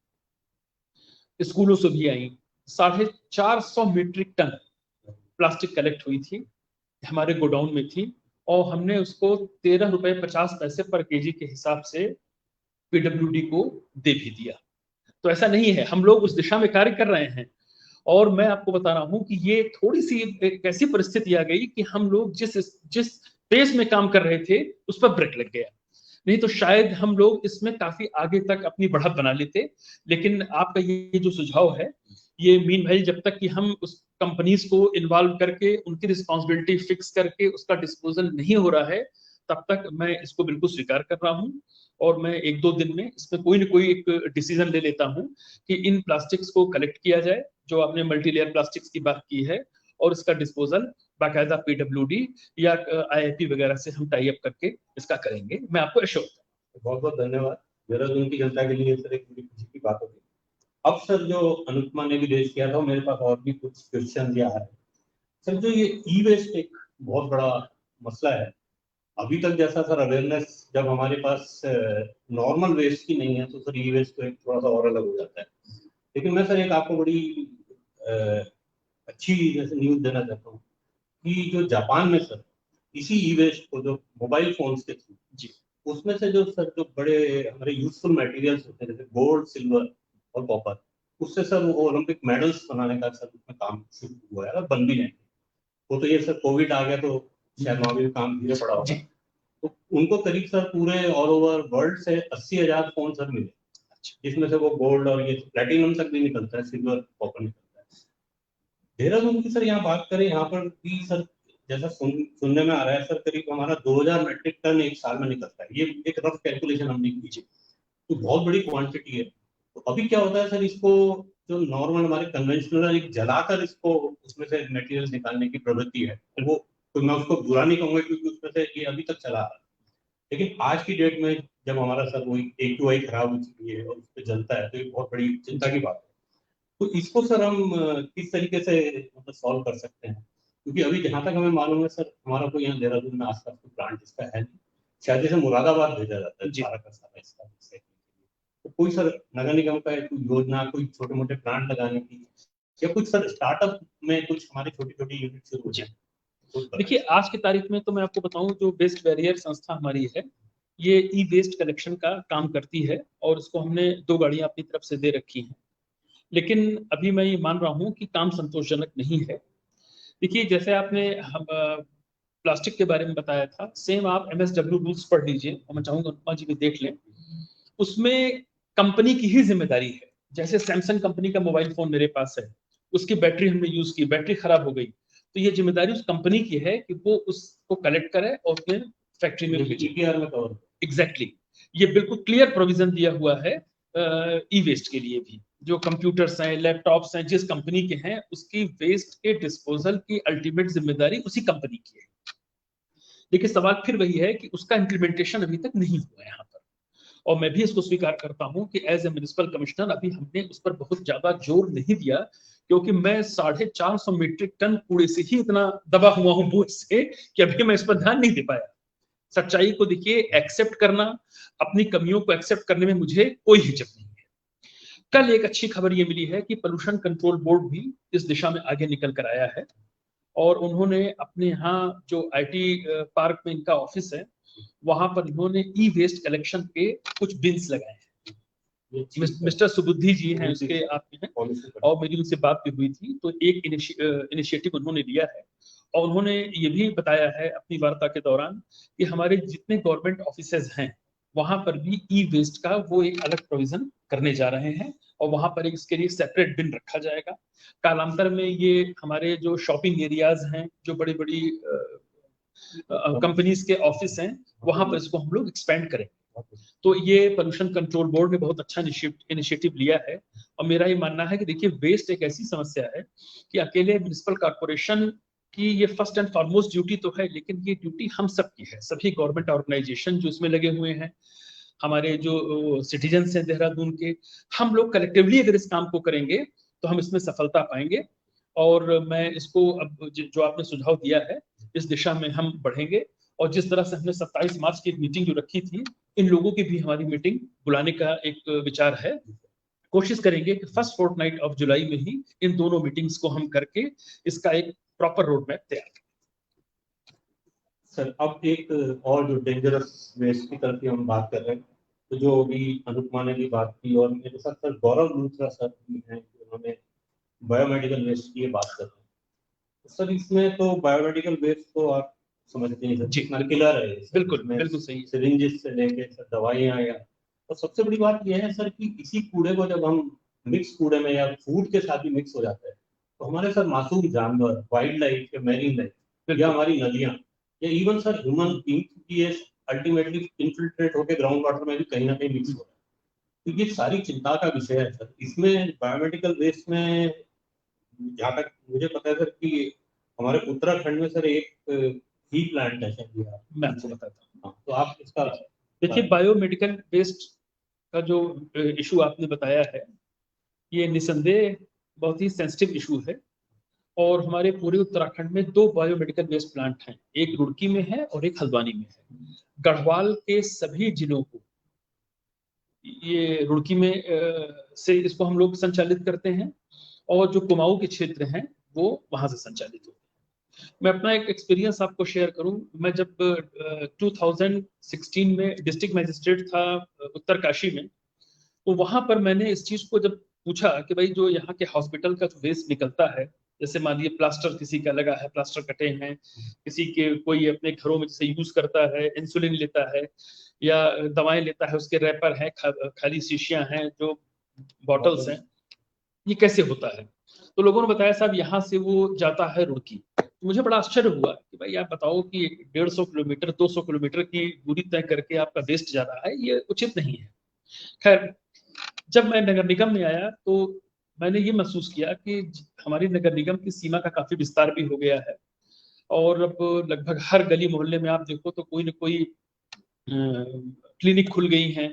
स्कूलों से भी आई, 450 मीट्रिक टन प्लास्टिक कलेक्ट हुई थी, हमारे गोडाउन में थी, और हमने उसको 13 रुपए 50 पैसे पर केजी के हिसाब से पीडब्ल्यूडी को दे भी दिया। तो ऐसा नहीं है, हम लोग उस दिशा में कार्य कर रहे हैं। और मैं आपको बता रहा हूं कि ये थोड़ी सी एक ऐसी परिस्थिति आ गई कि हम लोग जिस पेस में काम कर रहे थे उस पर ब्रेक लग गया, नहीं तो शायद हम लोग इसमें काफी आगे तक अपनी बढ़त बना लेते। लेकिन आपका ये जो सुझाव है, ये मीन भाई, जब तक कि हम उस कंपनीज को इन्वॉल्व करके उनकी रिस्पॉन्सिबिलिटी फिक्स करके उसका डिस्पोजल नहीं हो रहा है, तब तक मैं इसको बिल्कुल स्वीकार कर रहा हूँ। और मैं 1-2 दिन में इसमें कोई ना कोई एक डिसीजन ले लेता हूँ कि इन प्लास्टिक्स को कलेक्ट किया जाए, जो आपने मल्टी लेयर प्लास्टिक्स की बात की है, और इसका डिस्पोजल बाकायदा पीडब्ल्यूडी या आईआईपी वगैरह से हम टाई अप करके इसका करेंगे। मैं आपको एश्योर करता हूं। बहुत बहुत धन्यवाद। देहरादून की जनता के लिए सर एक बड़ी खुशी की बात होगी। अब सर जो अनुपमा ने भी रेज किया था, मेरे पास और भी कुछ क्वेश्चन या है सर। जो ये ई वेस्ट एक बहुत बड़ा मसला है, अभी तक जैसा सर अवेयरनेस जब हमारे पास नॉर्मल वेस्ट की नहीं है, तो सर ई वेस्ट तो एक थोड़ा सा और अलग हो जाता है। लेकिन मैं सर एक आपको बड़ी अच्छी जैसे न्यूज देना चाहता हूँ कि जो जापान में सर इसी ई वेस्ट को जो मोबाइल फोन्स के थ्रू जी, उसमें से जो सर जो बड़े हमारे यूजफुल मटेरियल्स होते हैं जैसे गोल्ड, सिल्वर और कॉपर, उससे सर वो ओलंपिक मेडल्स बनाने का सर उसमें काम शुरू हुआ है और बन भी नहीं। वो तो ये सर कोविड आ गया तो शायद वहाँ भी काम धीरे पड़ा होगा। तो उनको करीब सर पूरे ऑल ओवर वर्ल्ड से 80,000 फोन सर मिले, जिसमें से वो गोल्ड और ये प्लेटिनम तक भी निकलता है, सिल्वर कॉपर निकलता है। देहरादून की सर यहाँ बात करें, यहाँ पर भी सर जैसा सुनने में आ रहा है सर, करीब हमारा 2000 मेट्रिक टन एक साल में निकलता है। ये एक रफ कैलकुलेशन हमने की, तो बहुत बड़ी क्वांटिटी है। तो अभी क्या होता है सर, इसको जो नॉर्मल हमारे कन्वेंशनल एक जलाकर इसको उसमें से मटेरियल निकालने की प्रवृत्ति है, वो तो मैं उसको बुरा नहीं कहूंगा क्योंकि उसमें से ये अभी तक चला आ रहा है। लेकिन आज की डेट में जब हमारा सर वो AQI खराब हो चुकी है और उस पर जलता है, तो ये बहुत बड़ी चिंता की बात है। तो इसको सर हम किस तरीके से मतलब सॉल्व कर सकते हैं? क्योंकि अभी जहां तक हमें मालूम है सर, हमारा कोई यहाँ देहरादून में आसपास कोई प्लांट इसका है नहीं। शायद जैसे मुरादाबाद भेजा जाता है सारा का सारा इसका। तो कोई सर नगर निगम का कोई योजना, कोई छोटे मोटे प्लांट लगाने की, या कुछ सर स्टार्टअप में कुछ हमारी छोटी छोटी यूनिट शुरू हो जाए? देखिए, आज की तारीख में तो मैं आपको बताऊं, जो वेस्ट बैरियर संस्था हमारी है, ये ई वेस्ट कलेक्शन का काम करती है और इसको हमने 2 गाड़ियां अपनी तरफ से दे रखी हैं। लेकिन अभी मैं ये मान रहा हूं कि काम संतोषजनक नहीं है। देखिए, जैसे आपने हम प्लास्टिक के बारे में बताया था, सेम आप MSW रूल्स पढ़ लीजिए, और मैं चाहूंगा अनुपमा जी भी देख लें। उसमें कंपनी की ही जिम्मेदारी है। जैसे सैमसंग कंपनी का मोबाइल फोन मेरे पास है, उसकी बैटरी हमने यूज की, बैटरी खराब हो गई, तो ये जिम्मेदारी उस कंपनी की है कि वो उसको कलेक्ट करे और उसने फैक्ट्री में भेजे। एग्जैक्टली, ये बिल्कुल क्लियर प्रोविजन दिया हुआ है ई वेस्ट के लिए भी। जो कंप्यूटर्स हैं, लैपटॉप्स हैं, जिस कंपनी के हैं, उसकी वेस्ट के डिस्पोजल की अल्टीमेट जिम्मेदारी उसी कंपनी की है। देखिए, सवाल फिर वही है कि उसका इम्प्लीमेंटेशन अभी तक नहीं हुआ है यहाँ पर। और मैं भी इसको स्वीकार करता हूं कि एज ए म्युनिसिपल कमिश्नर अभी हमने उस पर बहुत ज्यादा जोर नहीं दिया, क्योंकि मैं 450 मीट्रिक टन कूड़े से ही इतना दबा हुआ हूं बोझ से कि अभी मैं इस पर ध्यान नहीं दे पाया। सच्चाई को देखिए, एक्सेप्ट करना, अपनी कमियों को एक्सेप्ट करने में मुझे कोई हिचक नहीं है। कल एक अच्छी खबर ये मिली है कि पोल्यूशन कंट्रोल बोर्ड भी इस दिशा में आगे निकल कर आया है, और उन्होंने अपने यहाँ जो IT पार्क में इनका ऑफिस है, वहां पर इन्होंने ई वेस्ट कलेक्शन के कुछ बिन्स लगाए हैं। मिस्टर सुबुद्धि जी हैं उसके आप हैं, और मेरी उनसे बात भी हुई थी। तो एक इनिशिएटिव उन्होंने लिया है, और उन्होंने ये भी बताया है अपनी वार्ता के दौरान कि हमारे जितने गवर्नमेंट ऑफिसेज हैं, वहां पर भी ई वेस्ट का वो एक अलग प्रोविजन करने जा रहे हैं, और वहां पर इसके लिए सेपरेट बिन रखा जाएगा। कालांतर में ये हमारे जो शॉपिंग एरियाज हैं, जो बड़ी बड़ी कंपनीज के ऑफिस हैं, वहां पर इसको हम लोग एक्सपेंड करेंगे। तो ये पोल्यूशन कंट्रोल बोर्ड ने बहुत अच्छा इनिशिएटिव लिया है। और मेरा ये मानना है कि देखिए, वेस्ट एक ऐसी समस्या है कि अकेले म्युनिसिपल कॉर्पोरेशन की ये फर्स्ट एंड फॉरमोस्ट ड्यूटी तो है, लेकिन ये ड्यूटी हम सब की है। सभी गवर्नमेंट ऑर्गेनाइजेशन जो इसमें लगे हुए हैं, हमारे जो सिटीजन्स हैं देहरादून के, हम लोग कलेक्टिवली अगर इस काम को करेंगे तो हम इसमें सफलता पाएंगे। और मैं इसको अब जो आपने सुझाव दिया है, इस दिशा में हम बढ़ेंगे। और जिस तरह से हमने 27 मार्च की एक मीटिंग जो रखी थी, इन लोगों की भी हमारी मीटिंग बुलाने का एक विचार है। कोशिश करेंगे कि फर्स्ट फोर्टनाइट ऑफ जुलाई में ही इन दोनों मीटिंग्स को हम करके इसका एक प्रॉपर रोड मैप तैयार करें। सर अब एक और जो डेंजरस वेस्ट की तरफ हम बात कर रहे हैं, तो जो अभी अनुपमा ने भी बात की और मेरे साथ सर गौरव लूथरा सर भी हैं, उन्होंने बायोमेडिकल वेस्ट की बात कर रहे हैं। तो सर इसमें तो बायोमेडिकल वेस्ट तो आप समझते हैं सर जी, कितना किलर है सर, बिल्कुल इसमें बिल्कुल सही है। सिरिंजेस से लेके सर दवाइयाँ या, और सबसे बड़ी बात यह है सर कि इसी कूड़े को जब हम मिक्स कूड़े में या फूड के साथ भी मिक्स हो जाता है, तो हमारे सर मासूम जानवर, वाइल्ड लाइफ या मैरीन लाइफ या बिल्कुल हमारी नदियाँ या इवन सर ह्यूमन बींग की ये अल्टीमेटली इन्फिल्ट्रेट होकर ग्राउंड वाटर में भी कहीं ना कहीं मिक्स हो रहा है। तो ये सारी चिंता का विषय है सर। इसमें बायोमेडिकल वेस्ट में जहाँ तक मुझे पता है सर कि हमारे उत्तराखंड में सर एक ही प्लांट है सर ये, मैं आपको बताता हूँ। हाँ, तो आप इसका देखिए, बायोमेडिकल वेस्ट का जो इशू आपने बताया है, ये निसंदेह बहुत ही सेंसिटिव इशू है। और हमारे पूरे उत्तराखंड में 2 बायोमेडिकल वेस्ट प्लांट हैं, एक रुड़की में है और एक हल्द्वानी में है। गढ़वाल के सभी जिलों को ये रुड़की में से इसको हम लोग संचालित करते हैं, और जो कुमाऊं के क्षेत्र हैं वो वहां से संचालित होते हैं। मैं अपना एक एक्सपीरियंस आपको शेयर करूं। मैं जब 2016 में डिस्ट्रिक्ट मजिस्ट्रेट था उत्तरकाशी में, तो वहां पर मैंने इस चीज को जब पूछा कि भाई जो यहाँ के हॉस्पिटल का जो वेस्ट निकलता है, जैसे मान लीजिए प्लास्टर किसी का लगा है, प्लास्टर कटे हैं, किसी के कोई अपने घरों में जैसे यूज करता है, इंसुलिन लेता है या दवाएं लेता है, उसके रैपर हैं, खाली शीशियां हैं, जो बॉटल्स हैं, ये कैसे होता है? तो लोगों ने बताया साहब यहाँ से वो जाता है रुड़की। तो मुझे बड़ा आश्चर्य हुआ कि भाई आप बताओ कि 150 किलोमीटर 200 किलोमीटर की दूरी तय करके आपका वेस्ट जा रहा है, ये उचित नहीं है। खैर, जब मैं नगर निगम में आया तो मैंने ये महसूस किया कि हमारी नगर निगम की सीमा का काफी विस्तार भी हो गया है, और अब लगभग हर गली मोहल्ले में आप देखो तो कोई न कोई क्लिनिक खुल गई हैं।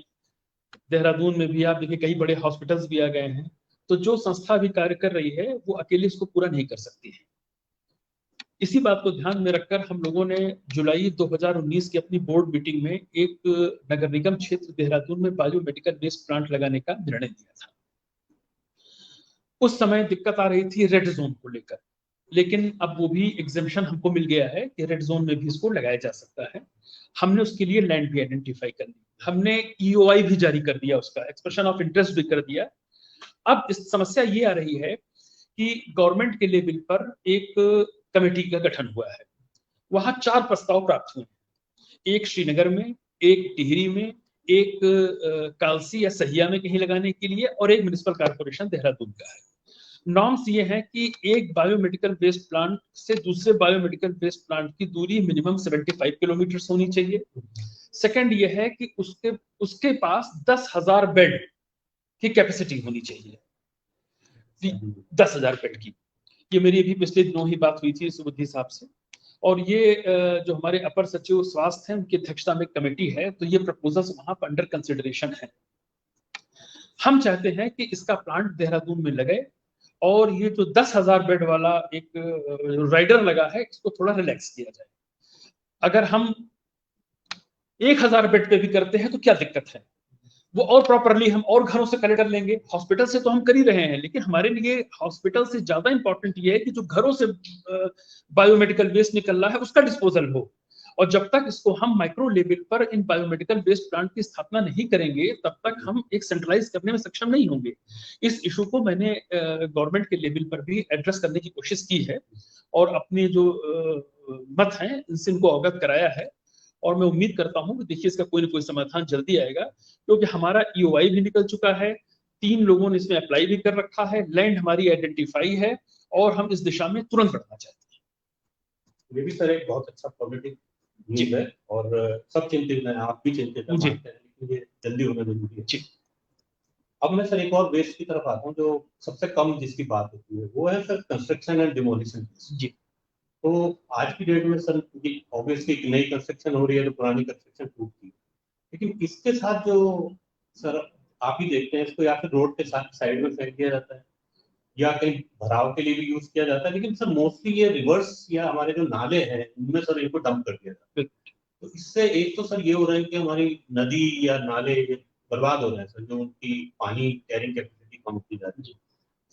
देहरादून में भी आप देखिए कई बड़े हॉस्पिटल्स भी आ गए हैं। तो जो संस्था भी कार्य कर रही है वो अकेले इसको पूरा नहीं कर सकती है। इसी बात को ध्यान में रखकर हम लोगों ने जुलाई 2019 की अपनी बोर्ड मीटिंग में एक नगर निगम क्षेत्र देहरादून में बायोमेडिकल वेस्ट प्लांट लगाने का निर्णय लिया था। उस समय दिक्कत आ रही थी रेड जोन को लेकर, लेकिन अब वो भी एग्जेम्पशन हमको मिल गया है कि रेड जोन में भी इसको लगाया जा सकता है। हमने उसके लिए लैंड भी आइडेंटिफाई कर ली, हमने ईओआई भी जारी कर दिया, उसका एक्सप्रेशन ऑफ इंटरेस्ट भी कर दिया। अब इस समस्या ये आ रही है कि गवर्नमेंट के लेवल पर एक कमेटी का गठन हुआ है। वहां 4 प्रस्ताव प्राप्त हुए, एक श्रीनगर में, एक टिहरी में, एक कालसी या सहिया में कहीं लगाने के लिए, और एक म्युनिसिपल कॉर्पोरेशन देहरादून का है। नॉर्म्स ये है कि एक बायोमेडिकल वेस्ट प्लांट से दूसरे बायोमेडिकल वेस्ट प्लांट की दूरी मिनिमम 75 किलोमीटर होनी चाहिए। सेकंड ये है कि उसके पास 10,000 बेड की कैपेसिटी होनी चाहिए, 10,000 बेड की। ये मेरी अभी पिछले दिनों ही बात हुई थी सुबुद्धि साहब से, और ये जो हमारे अपर सचिव स्वास्थ्य हैं उनकी अध्यक्षता में कमेटी है, तो ये प्रपोजल्स वहां पर अंडर कंसिडरेशन है। हम चाहते हैं कि इसका प्लांट देहरादून में लगे, और ये जो 10,000 बेड वाला एक राइडर लगा है इसको थोड़ा रिलैक्स किया जाए। अगर हम 1,000 बेड पे भी करते हैं तो क्या दिक्कत है, वो और प्रॉपरली हम और घरों से कलेक्ट कर लेंगे। हॉस्पिटल से तो हम कर ही रहे हैं, लेकिन हमारे लिए हॉस्पिटल से ज्यादा इंपॉर्टेंट ये है कि जो घरों से बायोमेडिकल वेस्ट निकल रहा है उसका डिस्पोजल हो। और जब तक इसको हम माइक्रो लेवल पर इन बायोमेडिकल वेस्ट प्लांट की स्थापना नहीं करेंगे, तब तक हम एक सेंट्रलाइज करने में सक्षम नहीं होंगे। इस इशू को मैंने गवर्नमेंट के लेवल पर भी एड्रेस करने की कोशिश की है, और अपने जो मत हैं इनसे इनको अवगत कराया है, और मैं उम्मीद करता हूं कि देखिए इसका कोई ना कोई समाधान जल्दी आएगा, क्योंकि हमारा ईओआई भी निकल चुका है, 3 लोगों ने इसमें अप्लाई भी कर रखा है, लैंड हमारी आइडेंटिफाई है, और हम इस दिशा में तुरंत बढ़ना चाहते हैं। ये भी सर एक बहुत अच्छा पॉजिटिव न्यूज़ है, और सब चिंतित हैं, आप भी चिंतित हैं, लेकिन ये जल्दी होना जरूरी है जी। अब मैं सर एक और वेस्ट की तरफ आता हूँ जो सबसे कम जिसकी बात होती है, वो है सर कंस्ट्रक्शन एंड डिमोलिशन जी। तो आज की डेट में सर ऑब्वियसली नई कंस्ट्रक्शन हो रही है तो पुरानी कंस्ट्रक्शन टूटती है, लेकिन इसके साथ जो सर आप ही देखते हैं इसको या फिर रोड के साथ साइड में फेंक दिया जाता है या कहीं भराव के लिए भी यूज किया जाता है, लेकिन सर मोस्टली ये रिवर्स या हमारे जो नाले हैं उनमें सर इनको डंप कर दिया जाता है। तो इससे एक तो सर ये हो रहा है कि हमारी नदी या नाले बर्बाद हो रहे हैं सर, जो उनकी पानी कैरिंग कैपेसिटी कम होती जा रही है।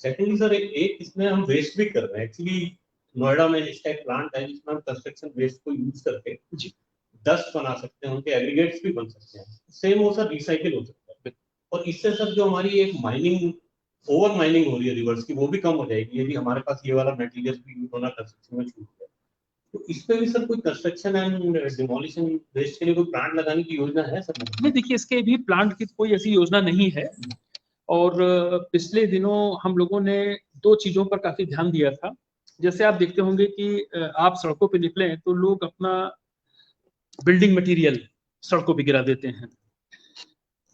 सेकेंडली सर एक इसमें हम वेस्ट भी कर रहे हैं एक्चुअली। नोएडा में इसका एक प्लांट है जिसमें हम कंस्ट्रक्शन वेस्ट को यूज करके जी 10 बना सकते हैं, उनके एग्रीगेट्स भी बन सकते हैं। सेम वो सर रिसाइकिल हो सकता है, और इससे सर जो हमारी एक माइनिंग, ओवर माइनिंग हो रही है रिवर्स की, वो भी कम हो जाएगी यदि हमारे पास ये वाला मटेरियल भी यूज होना कंस्ट्रक्शन में छूट जाए। तो इस पे भी सर कोई कंस्ट्रक्शन एंड डिमोलिशन वेस्ट के लिए कोई प्लांट लगाने की योजना है सर? नहीं, देखिए इसके भी प्लांट की कोई ऐसी योजना नहीं है। और पिछले दिनों हम लोगों ने 2 चीजों पर काफी ध्यान दिया था। जैसे आप देखते होंगे कि आप सड़कों पे निकले तो लोग अपना बिल्डिंग मटेरियल सड़कों पे गिरा देते हैं।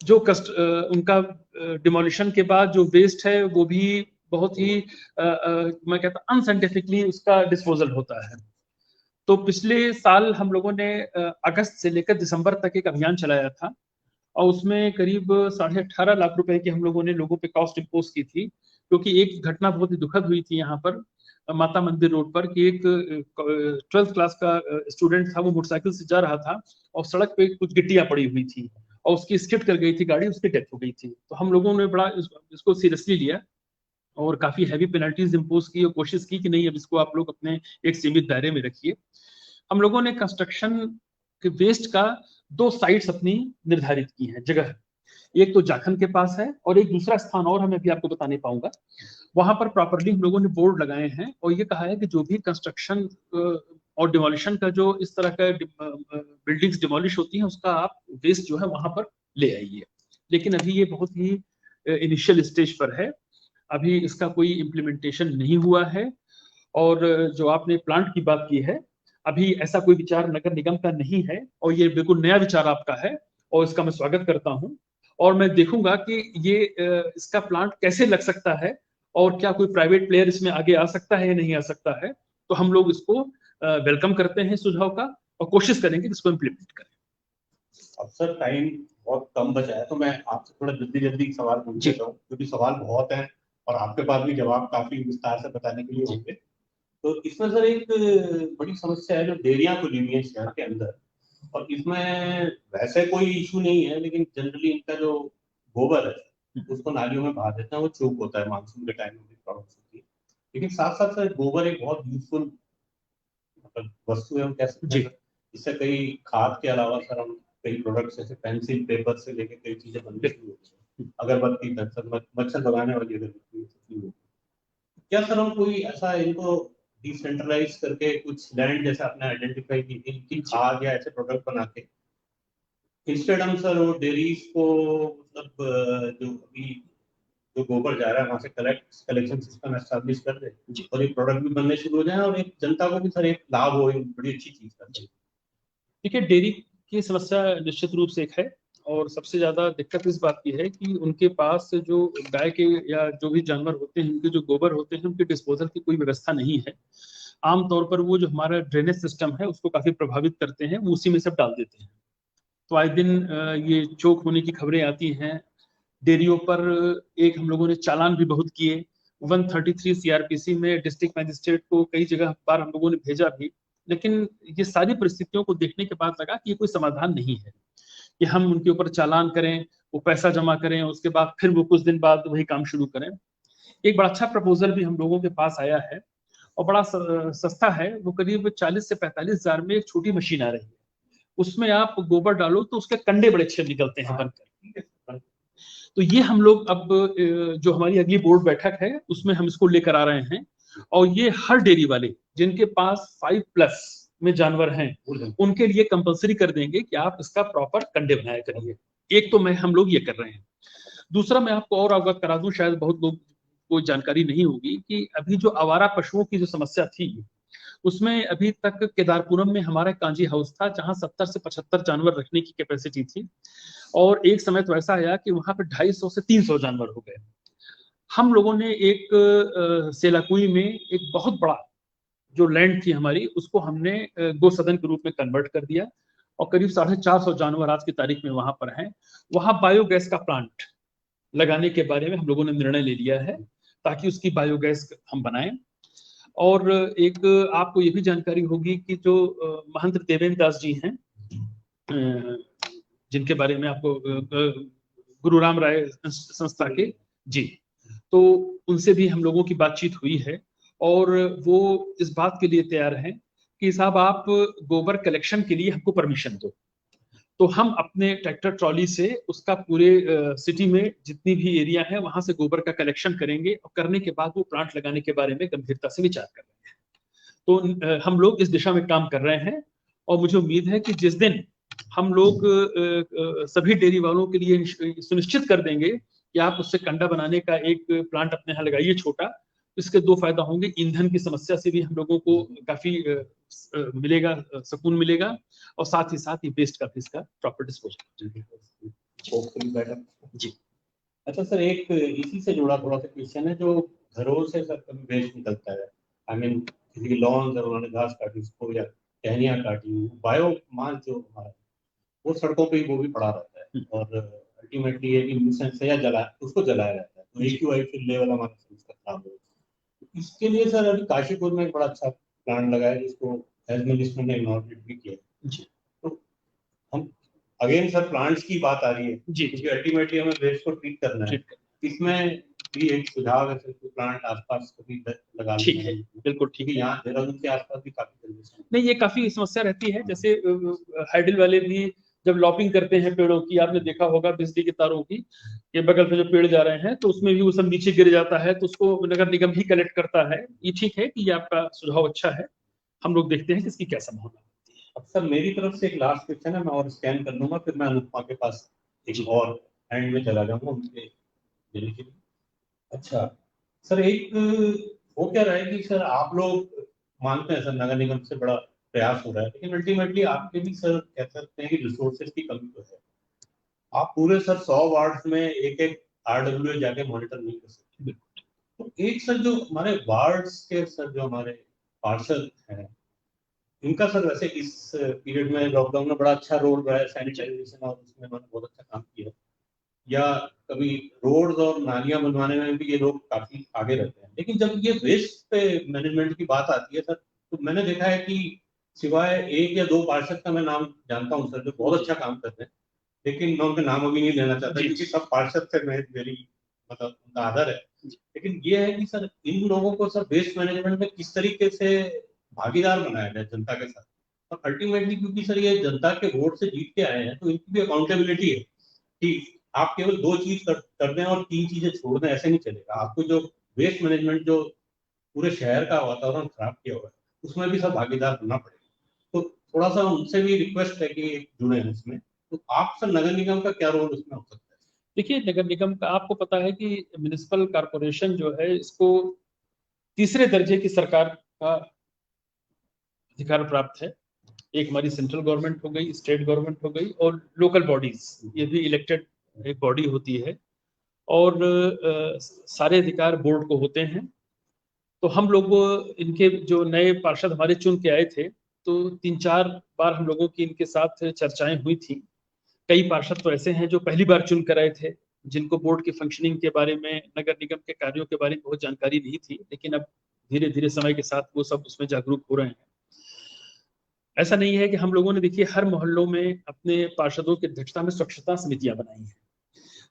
जो उनका डिमोलिशन के बाद जो वेस्ट है वो भी बहुत ही मैं कहता अनसाइंटिफिकली उसका डिस्पोजल होता है। तो पिछले साल हम लोगों ने अगस्त से लेकर दिसंबर तक एक अभियान चलाया था, और उसमें करीब 18.5 लाख रुपए की हम लोगों ने लोगों पे कॉस्ट इम्पोज की थी। क्योंकि एक घटना बहुत ही दुखद हुई थी यहाँ पर माता मंदिर रोड पर, कि एक 12th क्लास का स्टूडेंट था, वो मोटरसाइकिल से जा रहा था और सड़क पे कुछ गिट्टियां पड़ी हुई थी और उसकी स्किड कर गई थी गाड़ी, उसकी डेथ हो गई थी। तो हम लोगों ने बड़ा इसको सीरियसली लिया और काफी हैवी पेनल्टीज इम्पोज की और कोशिश की कि नहीं, अब इसको आप लोग अपने एक सीमित दायरे में रखिए। हम लोगों ने कंस्ट्रक्शन के वेस्ट का 2 साइट्स अपनी निर्धारित की हैं जगह। एक तो जाखन के पास है और एक दूसरा स्थान और हमें भी आपको बता नहीं पाऊंगा। वहां पर प्रॉपर्ली हम लोगों ने बोर्ड लगाए हैं और ये कहा है कि जो भी कंस्ट्रक्शन और डिमोलिशन का जो इस तरह का बिल्डिंग्स डिमोलिश होती हैं उसका आप वेस्ट जो है वहां पर ले आइए। लेकिन अभी ये बहुत ही इनिशियल स्टेज पर है, अभी इसका कोई इम्प्लीमेंटेशन नहीं हुआ है। और जो आपने प्लांट की बात की है, अभी ऐसा कोई विचार नगर निगम का नहीं है और ये बिल्कुल नया विचार आपका है और इसका मैं स्वागत करता हूं। और मैं देखूंगा कि ये इसका प्लांट कैसे लग सकता है और क्या कोई प्राइवेट प्लेयर इसमें आगे आ सकता है या नहीं आ सकता है। तो हम लोग इसको वेलकम करते हैं सुझाव का और कोशिश करेंगे कि इसको इम्प्लीमेंट करें। अब सर टाइम बहुत कम बचा है, तो मैं आपसे थोड़ा जल्दी सवाल पूछ लेता हूँ, क्योंकि सवाल बहुत हैं और आपके पास भी जवाब काफी विस्तार से बताने के लिए होंगे। तो इसमें सर एक बड़ी समस्या है जो डेयरियां खुली हुई है शहर के अंदर, और इसमें वैसे कोई इशू नहीं है, लेकिन जनरली इनका जो गोबर है उसको नालियों में बहा देते हैं, वो चोक होता है मानसून के टाइम में भी प्रॉब्लम होती है। लेकिन साथ साथ सर गोबर एक बहुत यूजफुल मतलब वस्तु है, हम कह सकते हैं। इससे कई खाद के अलावा सर हम कई प्रोडक्ट्स जैसे पेंसिल, पेपर से लेकर कई चीजें बनती है, अगरबत्ती, मच्छर भगाने वाली अगरबत्ती। क्या सर हम कोई ऐसा इनको डिसेंट्रलाइज करके कुछ लैंड जैसे आपने आइडेंटिफाई की इनकी खाद या ऐसे प्रोडक्ट बना के इंस्टेड हम सर वो डेयरीज को मतलब जो अभी जो गोबर जा रहा है वहां से कलेक्शन सिस्टम एस्टैब्लिश कर दे और एक प्रोडक्ट भी बनने शुरू हो जाए और एक जनता को भी सर एक लाभ हो, एक बड़ी अच्छी चीज कर दे। देखिए डेयरी की समस्या निश्चित रूप से एक है और सबसे ज्यादा दिक्कत इस बात की है कि उनके पास जो गाय के या जो भी जानवर होते हैं उनके जो गोबर होते हैं उनके डिस्पोजल की कोई व्यवस्था नहीं है। आमतौर पर वो जो हमारा ड्रेनेज सिस्टम है उसको काफी प्रभावित करते हैं, वो उसी में सब डाल देते हैं। तो आए दिन ये चोक होने की खबरें आती हैं डेयरियों पर। एक हम लोगों ने चालान भी बहुत किए 133 सीआरपीसी में, डिस्ट्रिक्ट मैजिस्ट्रेट को कई जगह बार हम लोगों ने भेजा भी। लेकिन ये सारी परिस्थितियों को देखने के बाद लगा कि ये कोई समाधान नहीं है कि हम उनके ऊपर चालान करें, वो पैसा जमा करें, उसके बाद फिर वो कुछ दिन बाद वही काम शुरू करें। एक बड़ा अच्छा प्रपोजल भी हम लोगों के पास आया है और बड़ा सस्ता है। वो करीब 40 से 45 हजार में एक छोटी मशीन आ रही है, उसमें आप गोबर डालो तो उसके कंडे बड़े अच्छे निकलते हैं बनकर। तो ये हम लोग अब जो हमारी अगली बोर्ड बैठक है उसमें हम इसको लेकर आ रहे हैं और ये हर डेयरी वाले जिनके पास 5+ में जानवर हैं उनके लिए कंपलसरी कर देंगे कि आप इसका प्रॉपर कंडे बनाया करिए। एक तो मैं हम लोग ये कर रहे हैं। दूसरा मैं आपको और अवगत करा दूं, शायद बहुत लोग को जानकारी नहीं होगी कि अभी जो आवारा पशुओं की जो समस्या थी उसमें अभी तक केदारपुरम में हमारा कांजी हाउस था जहां 70 से 75 जानवर रखने की कैपेसिटी थी और एक समय तो ऐसा आया कि वहां पे 250 से 300 जानवर हो गए। हम लोगों ने एक सेलाकुई में एक बहुत बड़ा जो लैंड थी हमारी उसको हमने गो सदन के रूप में कन्वर्ट कर दिया और करीब 450 जानवर आज की तारीख में वहां पर हैं। वहां बायोगैस का प्लांट लगाने के बारे में हम लोगों ने निर्णय ले लिया है ताकि उसकी बायोगैस हम बनाएं। और एक आपको ये भी जानकारी होगी कि जो महंत देवेंद्र दास जी हैं जिनके बारे में आपको गुरु राम राय संस्था के जी, तो उनसे भी हम लोगों की बातचीत हुई है और वो इस बात के लिए तैयार हैं कि साहब आप गोबर कलेक्शन के लिए हमको परमिशन दो, तो हम अपने ट्रैक्टर ट्रॉली से उसका पूरे सिटी में जितनी भी एरिया है वहां से गोबर का कलेक्शन करेंगे, और करने के बाद वो प्लांट लगाने के बारे में गंभीरता से विचार कर रहे हैं। तो हम लोग इस दिशा में काम कर रहे हैं, और मुझे उम्मीद है कि जिस दिन हम लोग सभी डेयरी वालों के लिए सुनिश्चित कर देंगे कि आप उससे कंडा बनाने का एक प्लांट अपने यहाँ लगाइए छोटा, इसके दो फायदा होंगे। ईंधन की समस्या से भी हम लोगों को काफी मिलेगा, सुकून मिलेगा, और साथ ही साथ ये वेस्ट का भी इसका प्रॉपर डिस्पोजल। जी। अच्छा सर, एक इसी से जुड़ा थोड़ा सा क्वेश्चन है, जो घरों से सर कभी वेस्ट निकलता है, आई मीन किसी की लॉन जब उन्होंने घास काटी उसको या टहनियाँ काटी, बायो मास जो हमारा वो सड़कों पे वो भी पड़ा रहता है, और अल्टीमेटली ये न्यूसेंस है या उसको जलाया जाता है, तो AQI लेवल हमारा उसका खराब हो। इसके लिए सर अभी काशीपुर में एक बड़ा अच्छा प्लांट लगाया जिसको हेल्थ मिनिस्टर ने इनॉग्रेट भी किया। तो हम अगेन सर प्लांट्स की बात आ रही है जी, क्योंकि अल्टीमेटली हमें वेस्ट को ट्रीट करना है, इसमें भी एक सुझाव है सर, प्लांट आसपास कभी लगा ठीक है, बिल्कुल ठीक है। यहाँ देहरादून के आसपास भी काफी नहीं, ये काफी समस्या रहती है। जैसे हाइडल वाले भी जब लॉपिंग करते हैं पेड़ों की, आपने देखा होगा बिजली के तारों की के बगल पे जो पेड़ जा रहे हैं, तो उसमें भी वो सब नीचे गिर जाता है, तो उसको नगर निगम ही कलेक्ट करता है। ये ठीक है कि ये आपका सुझाव अच्छा है, हम लोग देखते हैं कि इसकी क्या संभावना होती है। अब सर मेरी तरफ से एक लास्ट क्वेश्चन है, मैं और स्कैन कर लूंगा, फिर मैं अनुपमा के पास एक और एंड में चला जाऊंगा उनके देने के लिए। अच्छा सर, एक वो क्या रहा है कि सर आप लोग मानते हैं सर नगर निगम से बड़ा प्रयास हो रहा है, लेकिन अल्टीमेटली आपके भी सर कह सकते हैं कि रिसोर्सेज की कमी तो है। आप पूरे सर 100 वार्ड में एक एक RWA जाके मॉनिटर नहीं कर सकते। तो एक सर जो हमारे वार्ड्स के सर जो हमारे पार्षद हैं, इनका सर वैसे इस पीरियड में लॉकडाउन में बड़ा अच्छा रोल रहा है, सैनिटाइजेशन और उसमें उन्होंने बहुत अच्छा काम किया, या कभी रोड्स और नालियां बनवाने में भी ये लोग काफी आगे रहते हैं। लेकिन जब ये वेस्ट पे मैनेजमेंट की बात आती है सर, तो मैंने देखा है कि सिवाय एक या दो पार्षद का मैं नाम जानता हूँ सर जो बहुत अच्छा काम करते हैं, लेकिन मैं उनका नाम अभी नहीं लेना चाहता क्योंकि सब पार्षद से मेरी मतलब उनका आदर है। लेकिन ये है कि सर इन लोगों को सर वेस्ट मैनेजमेंट में किस तरीके से भागीदार बनाया जाए जनता के साथ, और अल्टीमेटली क्योंकि सर ये जनता के वोट से जीत के आए हैं, तो इनकी भी अकाउंटेबिलिटी है कि आप केवल दो चीज कर दें और तीन चीजें छोड़ दें, ऐसे नहीं चलेगा। आपको जो वेस्ट मैनेजमेंट जो पूरे शहर का वातावरण खराब किया हुआ है, उसमें भी सब भागीदार बनना पड़ेगा। तो थोड़ा सा उनसे भी रिक्वेस्ट है कि जुड़े हैं इसमें। तो आप सर नगर निगम का क्या रोल उसमें हो सकता है? देखिए, नगर निगम का आपको पता है कि म्युनिसिपल कॉर्पोरेशन जो है, इसको तीसरे दर्जे की सरकार का अधिकार प्राप्त है। एक हमारी सेंट्रल गवर्नमेंट हो गई, स्टेट गवर्नमेंट हो गई, और लोकल बॉडीज, ये भी इलेक्टेड एक बॉडी होती है, और सारे अधिकार बोर्ड को होते हैं। तो हम लोग इनके जो नए पार्षद हमारे चुन के आए थे, तो 3-4 बार हम लोगों की इनके साथ चर्चाएं हुई थी। कई पार्षद तो ऐसे हैं जो पहली बार चुन कर आए थे, जिनको बोर्ड की फंक्शनिंग के बारे में, नगर निगम के कार्यों के बारे में बहुत जानकारी नहीं थी, लेकिन अब धीरे धीरे समय के साथ वो सब उसमें जागरूक हो रहे हैं। ऐसा नहीं है कि हम लोगों ने, देखिए, हर मोहल्लों में अपने पार्षदों की अध्यक्षता में स्वच्छता समितियां बनाई हैं,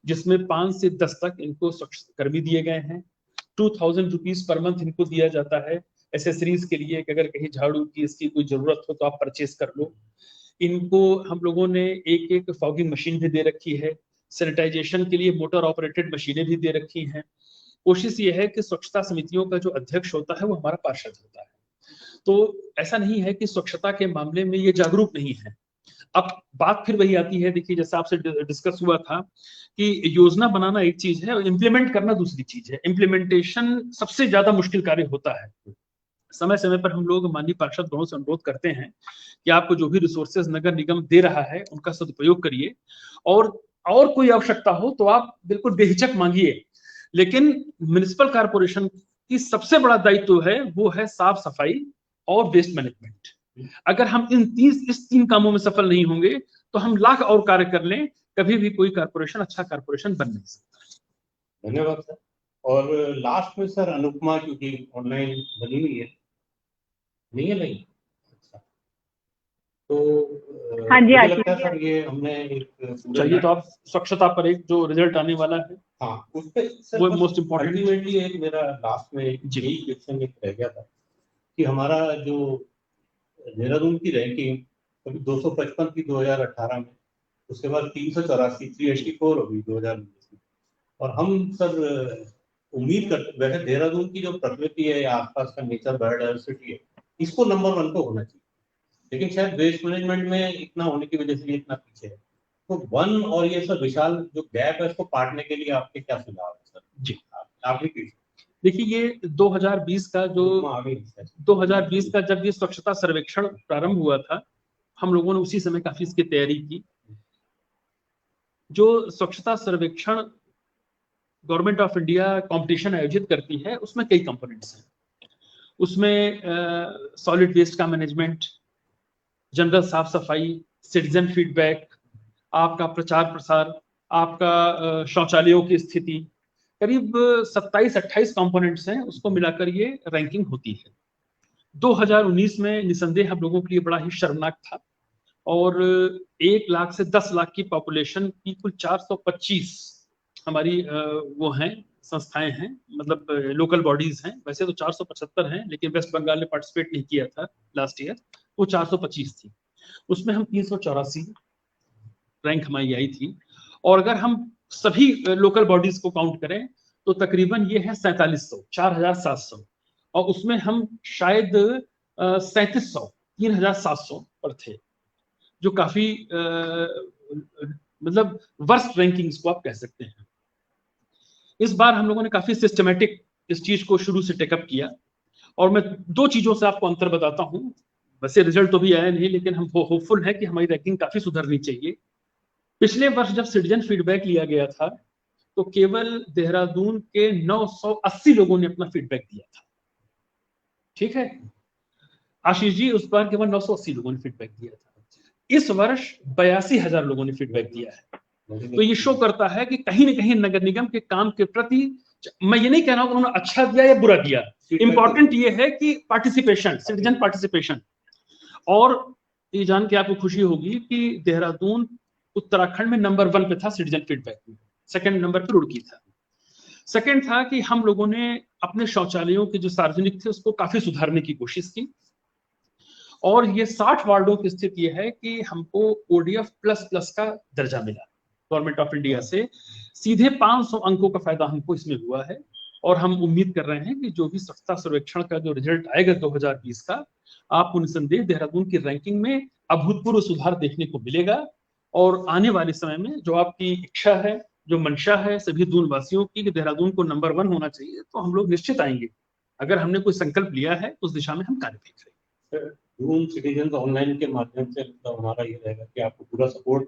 जिसमें 5 से 10 तक इनको स्वच्छ कर्मी दिए गए हैं। 2000 रुपीज पर मंथ इनको दिया जाता है एसेसरीज के लिए, कि अगर कहीं झाड़ू की इसकी कोई जरूरत हो तो आप परचेज कर लो। इनको हम लोगों ने एक एक फॉगिंग मशीन भी दे रखी है, सैनिटाइजेशन के लिए मोटर ऑपरेटेड मशीनें भी दे रखी हैं। कोशिश ये है कि स्वच्छता समितियों का जो अध्यक्ष होता है वो हमारा पार्षद होता है। तो ऐसा नहीं है कि स्वच्छता के मामले में ये जागरूक नहीं है। अब बात फिर वही आती है, देखिए, जैसा आपसे डिस्कस हुआ था कि योजना बनाना एक चीज है और इम्प्लीमेंट करना दूसरी चीज है। इम्प्लीमेंटेशन सबसे ज्यादा मुश्किल कार्य होता है। समय समय पर हम लोग माननीय पार्षद गणों से अनुरोध करते हैं कि आपको जो भी रिसोर्सेज नगर निगम दे रहा है उनका सदुपयोग करिए, और कोई आवश्यकता हो तो आप बिल्कुल बेहिचक मांगिए। लेकिन म्युनिसिपल कॉर्पोरेशन की सबसे बड़ा दायित्व है, वो है साफ सफाई और वेस्ट मैनेजमेंट। अगर हम इस तीन कामों में सफल नहीं होंगे तो हम लाख और कार्य कर लें, कभी भी कोई कॉर्पोरेशन अच्छा कॉर्पोरेशन बन नहीं सकता। धन्यवाद सर। और लास्ट में सर अनुपमा, क्योंकि ऑनलाइन बनी हुई है, नहीं है? नहीं, अच्छा। तो हाँ जी, मुझे लगता है सर ये हमने एक चाहिए तो आप स्वच्छता पर एक जो रिजल्ट आने वाला है हाँ, उस पे वो मोस्ट इम्पोर्टेंट। अल्टीमेटली एक मेरा लास्ट में यही क्वेश्चन एक रह गया था कि हमारा जो देहरादून की रैंकिंग कभी 255 थी 2018 में, उसके बाद 384 384 होगी 2019 में, और हम सर उम्मीद करते, वैसे देहरादून की जो प्रकृति है या आसपास का नेचर बायोडाइवर्सिटी है, इसको नंबर 1 पे होना चाहिए, लेकिन शायद वेस्ट मैनेजमेंट में इतना होने की वजह से ये इतना पीछे है। तो 1 और ये सब विशाल जो गैप है उसको पाटने के लिए आपके क्या सुझाव है सर? जी, आप भी देखिए ये 2020 का जो 2020 का जब ये स्वच्छता सर्वेक्षण प्रारंभ हुआ था, हम लोगों ने उसी समय काफी इसकी तैयारी की। जो स्वच्छता सर्वेक्षण गवर्नमेंट ऑफ इंडिया कंपटीशन आयोजित करती है, उसमें कई कंपोनेंट्स हैं। उसमें सॉलिड वेस्ट का मैनेजमेंट, जनरल साफ सफाई, सिटीजन फीडबैक, आपका प्रचार प्रसार, आपका शौचालयों की स्थिति, करीब 27-28 कंपोनेंट्स हैं, उसको मिलाकर ये रैंकिंग होती है। 2019 में निसंदेह हम लोगों के लिए बड़ा ही शर्मनाक था, और 1 लाख से 10 लाख की पॉपुलेशन की कुल 425 हमारी वो हैं, संस्थाएं हैं, मतलब लोकल बॉडीज हैं। वैसे तो 475 हैं, लेकिन वेस्ट बंगाल ने पार्टिसिपेट नहीं किया था लास्ट ईयर, वो 425 थी। उसमें हम 384 रैंक हमारी आई थी। और अगर हम सभी लोकल बॉडीज को काउंट करें तो तकरीबन ये है 4700, 4700, और उसमें हम शायद 3700, 3700 पर थे, जो काफी मतलब वर्स्ट रैंकिंग्स को आप कह सकते हैं। इस बार हम लोगों ने काफी सिस्टमेटिक इस चीज को शुरू से टेकअप किया, और मैं 2 चीजों से आपको अंतर बताता हूं। वैसे रिजल्ट तो भी आया नहीं, लेकिन हम होपफुल है कि हमारी रैंकिंग काफी सुधरनी चाहिए। पिछले वर्ष जब सिटीजन फीडबैक लिया गया था, तो केवल देहरादून के 980 लोगों ने अपना फीडबैक दिया था। ठीक है आशीष जी, उस बार केवल 980 लोगों ने फीडबैक दिया था। इस वर्ष 82,000 लोगों ने फीडबैक दिया है। तो ये शो करता है कि कहीं ना कहीं नगर निगम के काम के प्रति, मैं ये नहीं कह रहा हूं कि उन्होंने अच्छा दिया या बुरा दिया, इंपॉर्टेंट ये है कि पार्टिसिपेशन, सिटीजन पार्टिसिपेशन। और ये जान के आपको खुशी होगी कि देहरादून उत्तराखंड में नंबर 1 पे था सिटीजन फीडबैक में, सेकंड नंबर पर रुड़की था। सेकंड था कि हम लोगों ने अपने शौचालयों के जो सार्वजनिक थे उसको काफी सुधारने की कोशिश की, और ये 60 वार्डों की स्थिति यह है कि हमको ODF++ का दर्जा मिला गवर्नमेंट ऑफ इंडिया से। सीधे 500 अंकों का फायदा हमको इसमें हुआ है, और हम उम्मीद कर रहे हैं कि जो भी स्वच्छता सर्वेक्षण का जो रिजल्ट आएगा 2020 का, आपको निसंदेह देहरादून की रैंकिंग में अभूतपूर्व सुधार देखने को मिलेगा। और आने वाले समय में जो आपकी इच्छा है, जो मंशा है सभी दून वासियों की कि देहरादून को नंबर 1 होना चाहिए, तो हम लोग निश्चित आएंगे। अगर हमने कोई संकल्प लिया है उस दिशा में हम कार्य भी करेंगे। दून सिटीजन ऑनलाइन के माध्यम से तो हमारा ये रहेगा कि आपको पूरा सपोर्ट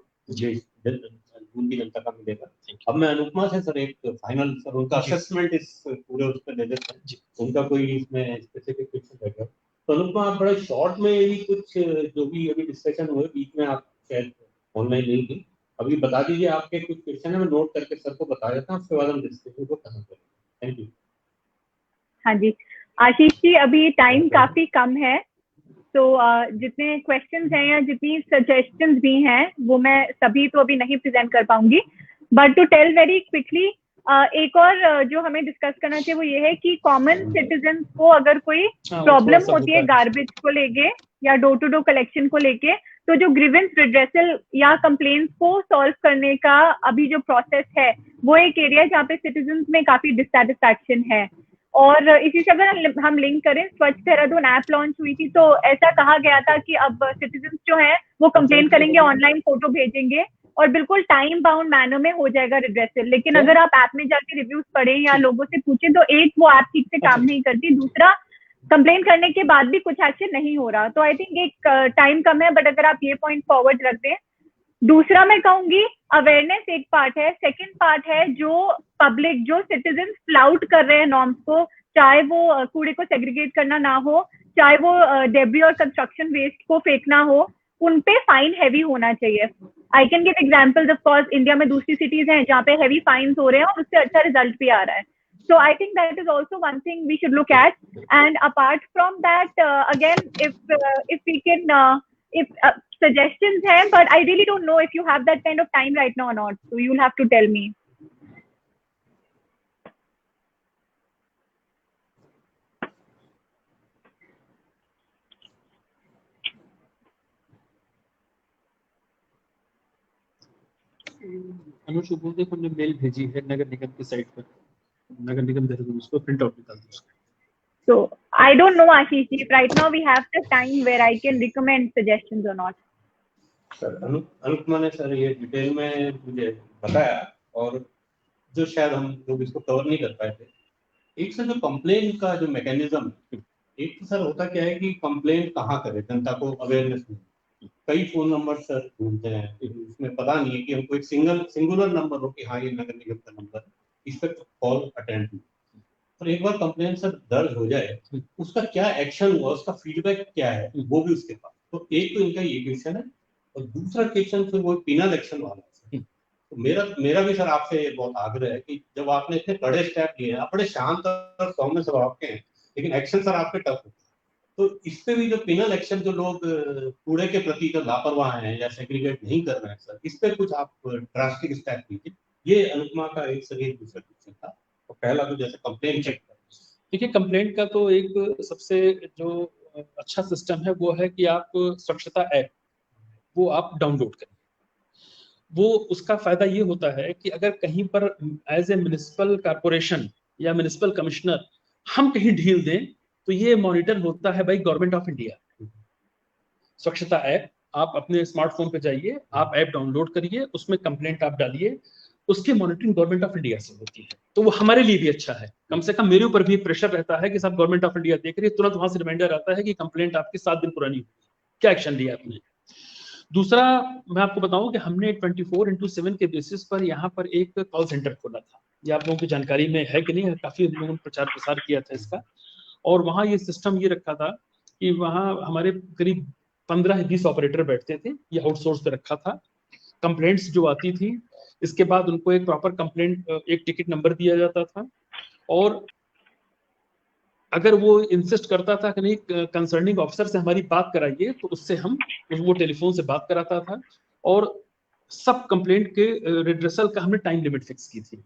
दून की जनता का मिलेगा। अब मैं अनुपमा से सर एक फाइनल, सर उनका असेसमेंट इस पूरे उस पर ले लेते हैं, उनका कोई इसमें स्पेसिफिक क्वेश्चन रहेगा। तो अनुपमा, आप बड़े शॉर्ट में यही कुछ जो भी अभी डिस्कशन हुए बीच में, आप शायद ऑनलाइन नहीं थी, अभी बता दीजिए आपके कुछ क्वेश्चन है, मैं नोट करके सर को बता देता हूँ, उसके बाद हम डिस्कशन को खत्म करेंगे। Thank you. हाँ जी आशीष जी, अभी टाइम काफी कम है, तो जितने क्वेश्चंस हैं या जितनी सजेशंस भी हैं वो मैं सभी तो अभी नहीं प्रेजेंट कर पाऊंगी, but to tell very quickly, एक और जो हमें डिस्कस करना चाहिए वो ये है कि कॉमन सिटीजन को अगर कोई प्रॉब्लम होती है गार्बेज को लेके या डोर टू डोर कलेक्शन को लेके, तो जो ग्रीवेंस रिड्रेसल या कंप्लेंट्स को सॉल्व करने का अभी जो प्रोसेस है वो एक एरिया जहाँ पे सिटीजन में काफी डिससैटिस्फैक्शन है। और इसी से अगर हम लिंक करें, स्वच्छ देहरादून ऐप लॉन्च हुई थी तो ऐसा कहा गया था कि अब सिटीजन जो है वो कंप्लेन करेंगे, ऑनलाइन फोटो भेजेंगे और बिल्कुल टाइम बाउंड मैनर में हो जाएगा रिड्रेसल। लेकिन अगर आप ऐप में जाके रिव्यूज पढ़ें या लोगों से पूछें तो एक, वो ऐप ठीक से काम नहीं करती, दूसरा कंप्लेन करने के बाद भी कुछ एक्शन नहीं हो रहा। तो आई थिंक एक टाइम कम है, बट अगर आप ये पॉइंट फॉरवर्ड रख दें। दूसरा मैं कहूंगी अवेयरनेस एक पार्ट है, सेकंड पार्ट है जो पब्लिक, जो सिटीजन फ्लाउट कर रहे हैं नॉर्म्स को, चाहे वो कूड़े को सेग्रीगेट करना ना हो, चाहे वो डेब्री और कंस्ट्रक्शन वेस्ट को फेंकना हो, उन पे फाइन हैवी होना चाहिए। I can give examples, of course India में दूसरी सिटीज हैं जहाँ पे हैवी फाइन्स हो रहे हैं और उससे अच्छा रिजल्ट भी आ रहा है। So I think that is also one thing we should look at. And apart from that, again, if we can, if suggestions hai, but I really don't know if you have that kind of time right now or not. So you'll have to tell me. अनुज को बोल दे कि हमने mail भेजी है नगर निगम की site पर, नगर निगम देहरादून, उसको print out निकाल दो उसका। So I don't know Ashish ji, right now we have the time where I can recommend suggestions or not. Sir Anupama ने सर ये डिटेल में मुझे बताया, और जो शायद हम लोग इसको कवर नहीं कर पाए थे। एक सर जो कंप्लेन का जो मैकेनिज्म है, एक तो सर होता क्या है कि कंप्लेन कहाँ करे, जनता को अवेयरनेस नहीं, कई फोन नंबर सर ढूंढते हैं, उसमें पता नहीं है कि हमको एक सिंगुलर नंबर हो कि हाँ ये नगर निगम का नंबर, इस पर कॉल अटेंड नहीं। और एक बार कंप्लेन सर दर्ज हो जाए, उसका क्या एक्शन हुआ, उसका फीडबैक क्या है, वो भी उसके पास। तो एक तो इनका ये क्वेश्चन है, और दूसरा क्वेश्चन फिर वो पिनल एक्शन वाला है। तो मेरा भी सर आपसे बहुत आग्रह है कि जब आपने इतने बड़े स्टेप लिए हैं, आप बड़े शांत और सौम्य स्वभाव के हैं, लेकिन एक्शन सर आपके टफ होते हैं, तो इस पे भी जो पिनल एक्शन, जो लोग कूड़े के प्रति जो लापरवाह हैं या सेग्रीगेट नहीं कर रहे हैं सर, इस पे कुछ आप ड्रास्टिक स्टेप लीजिए। ये अनुपमा का एक सर एक दूसरा क्वेश्चन था। और पहला तो जैसे कंप्लेन चेक कर, देखिए कंप्लेंट का तो एक सबसे जो अच्छा सिस्टम है वो है कि आप स्वच्छता ऐप वो आप डाउनलोड करें। वो उसका फायदा ये होता है कि अगर कहीं पर एज ए म्युनिसिपल कॉर्पोरेशन या म्युनिसिपल कमिश्नर हम कहीं ढील दें, तो ये मॉनिटर होता है भाई गवर्नमेंट ऑफ इंडिया। स्वच्छता ऐप आप अपने स्मार्टफोन पे जाइए, आप ऐप डाउनलोड करिए, उसमें कंप्लेंट आप डालिए, उसकी मॉनिटरिंग गवर्नमेंट ऑफ इंडिया से होती है। तो वो हमारे लिए भी अच्छा है, कम से कम मेरे ऊपर भी प्रेशर रहता है कि सब गवर्नमेंट ऑफ इंडिया देख रही है, तुरंत वहां से रिमाइंडर आता है कि कंप्लेंट आपकी 7 दिन पुरानी हुई, क्या एक्शन लिया आपने। दूसरा मैं आपको बताऊं कि हमने 24/7 के बेसिस पर यहाँ पर एक कॉल सेंटर खोला था। ये आप लोगों की जानकारी में है कि नहीं, काफी लोगों ने प्रचार प्रसार किया था इसका। और वहाँ ये सिस्टम ये रखा था कि वहाँ हमारे करीब 15-20 ऑपरेटर बैठते थे, ये आउटसोर्स पे रखा था। कंप्लेंट्स जो आती थी, इसके बाद उनको एक प्रॉपर कंप्लेंट, एक टिकट नंबर दिया जाता था, और अगर वो इंसिस्ट करता था कि नहीं कंसर्निंग ऑफिसर से हमारी बात कराइए, तो उससे हम वो टेलीफोन से बात कराता था। और सब कंप्लेंट के रिड्रेसल का हमने टाइम लिमिट फिक्स की थी।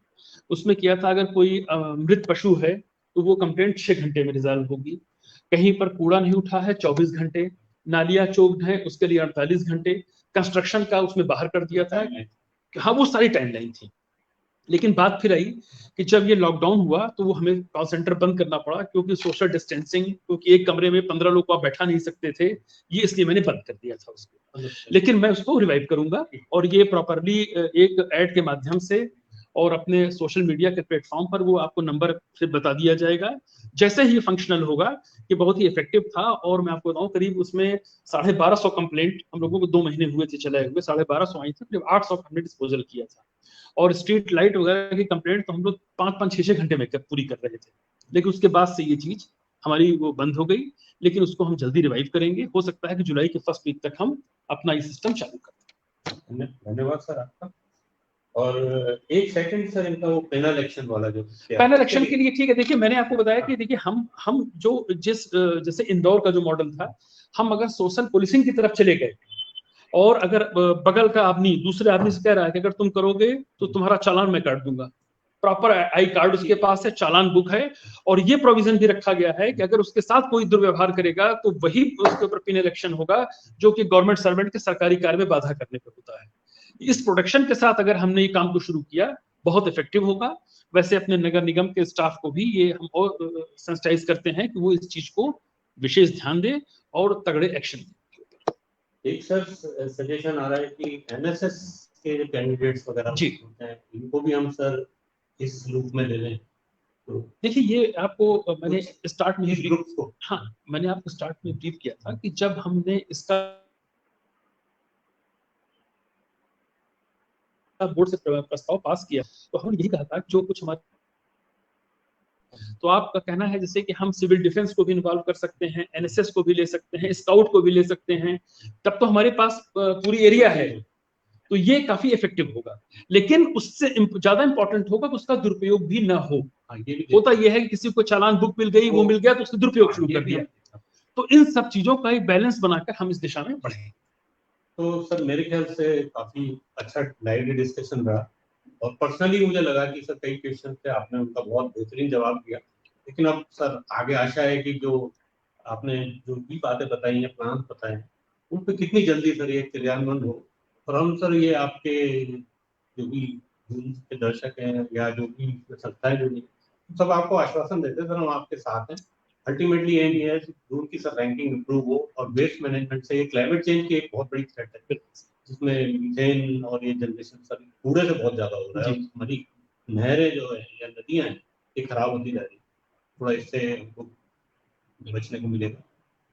उसमें किया था, अगर कोई मृत पशु है तो वो कंप्लेंट 6 घंटे में रिजॉल्व होगी, कहीं पर कूड़ा नहीं उठा है 24 घंटे, नालियां चौक्ड है उसके लिए 48 घंटे, कंस्ट्रक्शन का उसमें बाहर कर दिया था। हाँ, वो सारी टाइमलाइन थी। लेकिन बात फिर आई कि जब ये लॉकडाउन हुआ तो वो हमें कॉल सेंटर बंद करना पड़ा, क्योंकि सोशल डिस्टेंसिंग, क्योंकि एक कमरे में 15 लोग आप बैठा नहीं सकते थे, ये इसलिए मैंने बंद कर दिया था उसको। लेकिन मैं उसको रिवाइव करूंगा, और ये प्रॉपरली एक ऐड के माध्यम से और अपने सोशल मीडिया के प्लेटफॉर्म पर वो आपको नंबर फिर बता दिया जाएगा जैसे ही फंक्शनल होगा। ये बहुत ही इफेक्टिव था, और मैं आपको बताऊं करीब उसमें 1250 कंप्लेंट हम लोगों को 2 महीने हुए थे चलाए हुए, 1250 आई थी, करीब 800 हमने डिस्पोजल किया था। और स्ट्रीट लाइट वगैरह की कंप्लेंट तो हम लोग 5-5, 6-6 घंटे में पूरी कर रहे थे। लेकिन उसके बाद से ये चीज हमारी वो बंद हो गई, लेकिन उसको हम जल्दी रिवाइव करेंगे। हो सकता है कि जुलाई के फर्स्ट वीक तक हम अपना ये सिस्टम चालू करें। धन्यवाद सर आपका। और एक सेकंड सर, इनका वो पैनल एक्शन वाला जो पैनल एक्शन के लिए ठीक है। देखिए मैंने आपको बताया कि देखिए हम जो जैसे इंदौर का जो मॉडल था, हम अगर सोशल पुलिसिंग की तरफ चले गए, और अगर बगल का आदमी दूसरे आदमी से कह रहा है कि अगर तुम करोगे तो तुम्हारा चालान मैं काट दूंगा, प्रॉपर आई कार्ड उसके पास है, चालान बुक है, और ये प्रोविजन भी रखा गया है कि अगर उसके साथ कोई दुर्व्यवहार करेगा तो वही उसके ऊपर पिनल एक्शन होगा, जो कि गवर्नमेंट सर्वेंट के सरकारी कार्य में बाधा करने पर होता है। इस प्रोटेक्शन के साथ अगर हमने ये काम को शुरू किया, बहुत इफेक्टिव होगा। वैसे अपने नगर निगम के स्टाफ को भी ये हम और सेंसिटाइज करते हैं कि वो इस चीज को विशेष ध्यान दे और तगड़े एक्शन दें। एक सर सजेशन आ रहा है कि एनएसएस के जो कैंडिडेट्स वगैरह होते हैं, इनको भी हम सर इस लूप में ले लें। तो देखिए ये आपको मैंने स्टार्ट में ग्रुप्स को, हाँ मैंने आपको स्टार्ट में ब्रीफ किया था कि जब हमने इसका बोर्ड से प्रस्ताव पास किया तो हमने यही कहा था जो कुछ हमारे, तो आपका कहना है जैसे कि हम सिविल डिफेंस को भी इन्वॉल्व कर सकते हैं, एनएसएस को भी ले सकते हैं, स्काउट को भी ले सकते हैं, तब तो हमारे पास पूरी एरिया है, तो ये काफी इफेक्टिव होगा। लेकिन उससे ज्यादा इंपॉर्टेंट होगा कि उसका दुरुपयोग भी ना हो। होता यह है कि किसी को चालान बुक मिल गई, वो मिल गया तो उसका दुरुपयोग शुरू कर दिया। तो इन सब चीजों का एक बैलेंस बनाकर हम इस दिशा में बढ़े। तो सर मेरे ख्याल से काफी अच्छा लाइवली डिस्कशन रहा, और पर्सनली मुझे लगा कि सर कई क्वेश्चन थे, आपने उनका बहुत बेहतरीन जवाब दिया। लेकिन अब सर आगे आशा है कि जो आपने जो भी बातें बताई हैं, प्लान बताए, उन पर कितनी जल्दी सर ये क्रियान्वयन हो, और हम सर ये आपके जो भी दून के दर्शक हैं या जो भी संस्थाएं जुड़ी, सब आपको आश्वासन देते हैं सर हम आपके साथ हैं। अल्टीमेटली एम ये है कि दून की सर रैंकिंग इंप्रूव हो और वेस्ट मैनेजमेंट से क्लाइमेट चेंज की एक बहुत बड़ी थ्रेट है जिसमें मीथेन और ये जनरेशन सर कूड़े से बहुत ज्यादा हो रहा है। हमारी नहरें जो है या नदियां हैं ये खराब होती जा रही है, थोड़ा इससे हमको बचने को मिलेगा।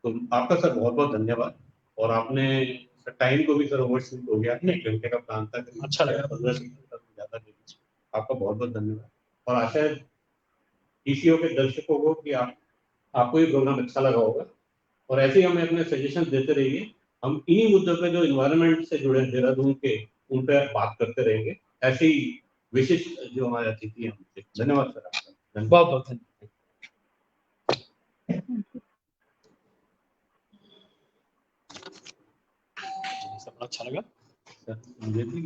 तो आपका सर बहुत बहुत धन्यवाद। और आपने टाइम को भी सर ओवरशूट हो गया, 1 घंटे का प्लान था, अच्छा लगा। 15 मिनट ज्यादा दे दीजिए। आपका बहुत बहुत धन्यवाद। और आशा है टीसीओ के दर्शकों को कि आपको ये प्रोग्राम अच्छा लगा होगा और ऐसे ही हमें अपने सजेशन देते रहिए। हम इन्हीं मुद्दों पे जो इन्वायरमेंट से जुड़े देहरादून के उन पे बात करते रहेंगे। ऐसे ही विशिष्ट जो हमारे अतिथि हैं उनसे धन्यवाद सर आपका। बहुत बहुत धन्यवाद। अच्छा लगा सर मुझे भी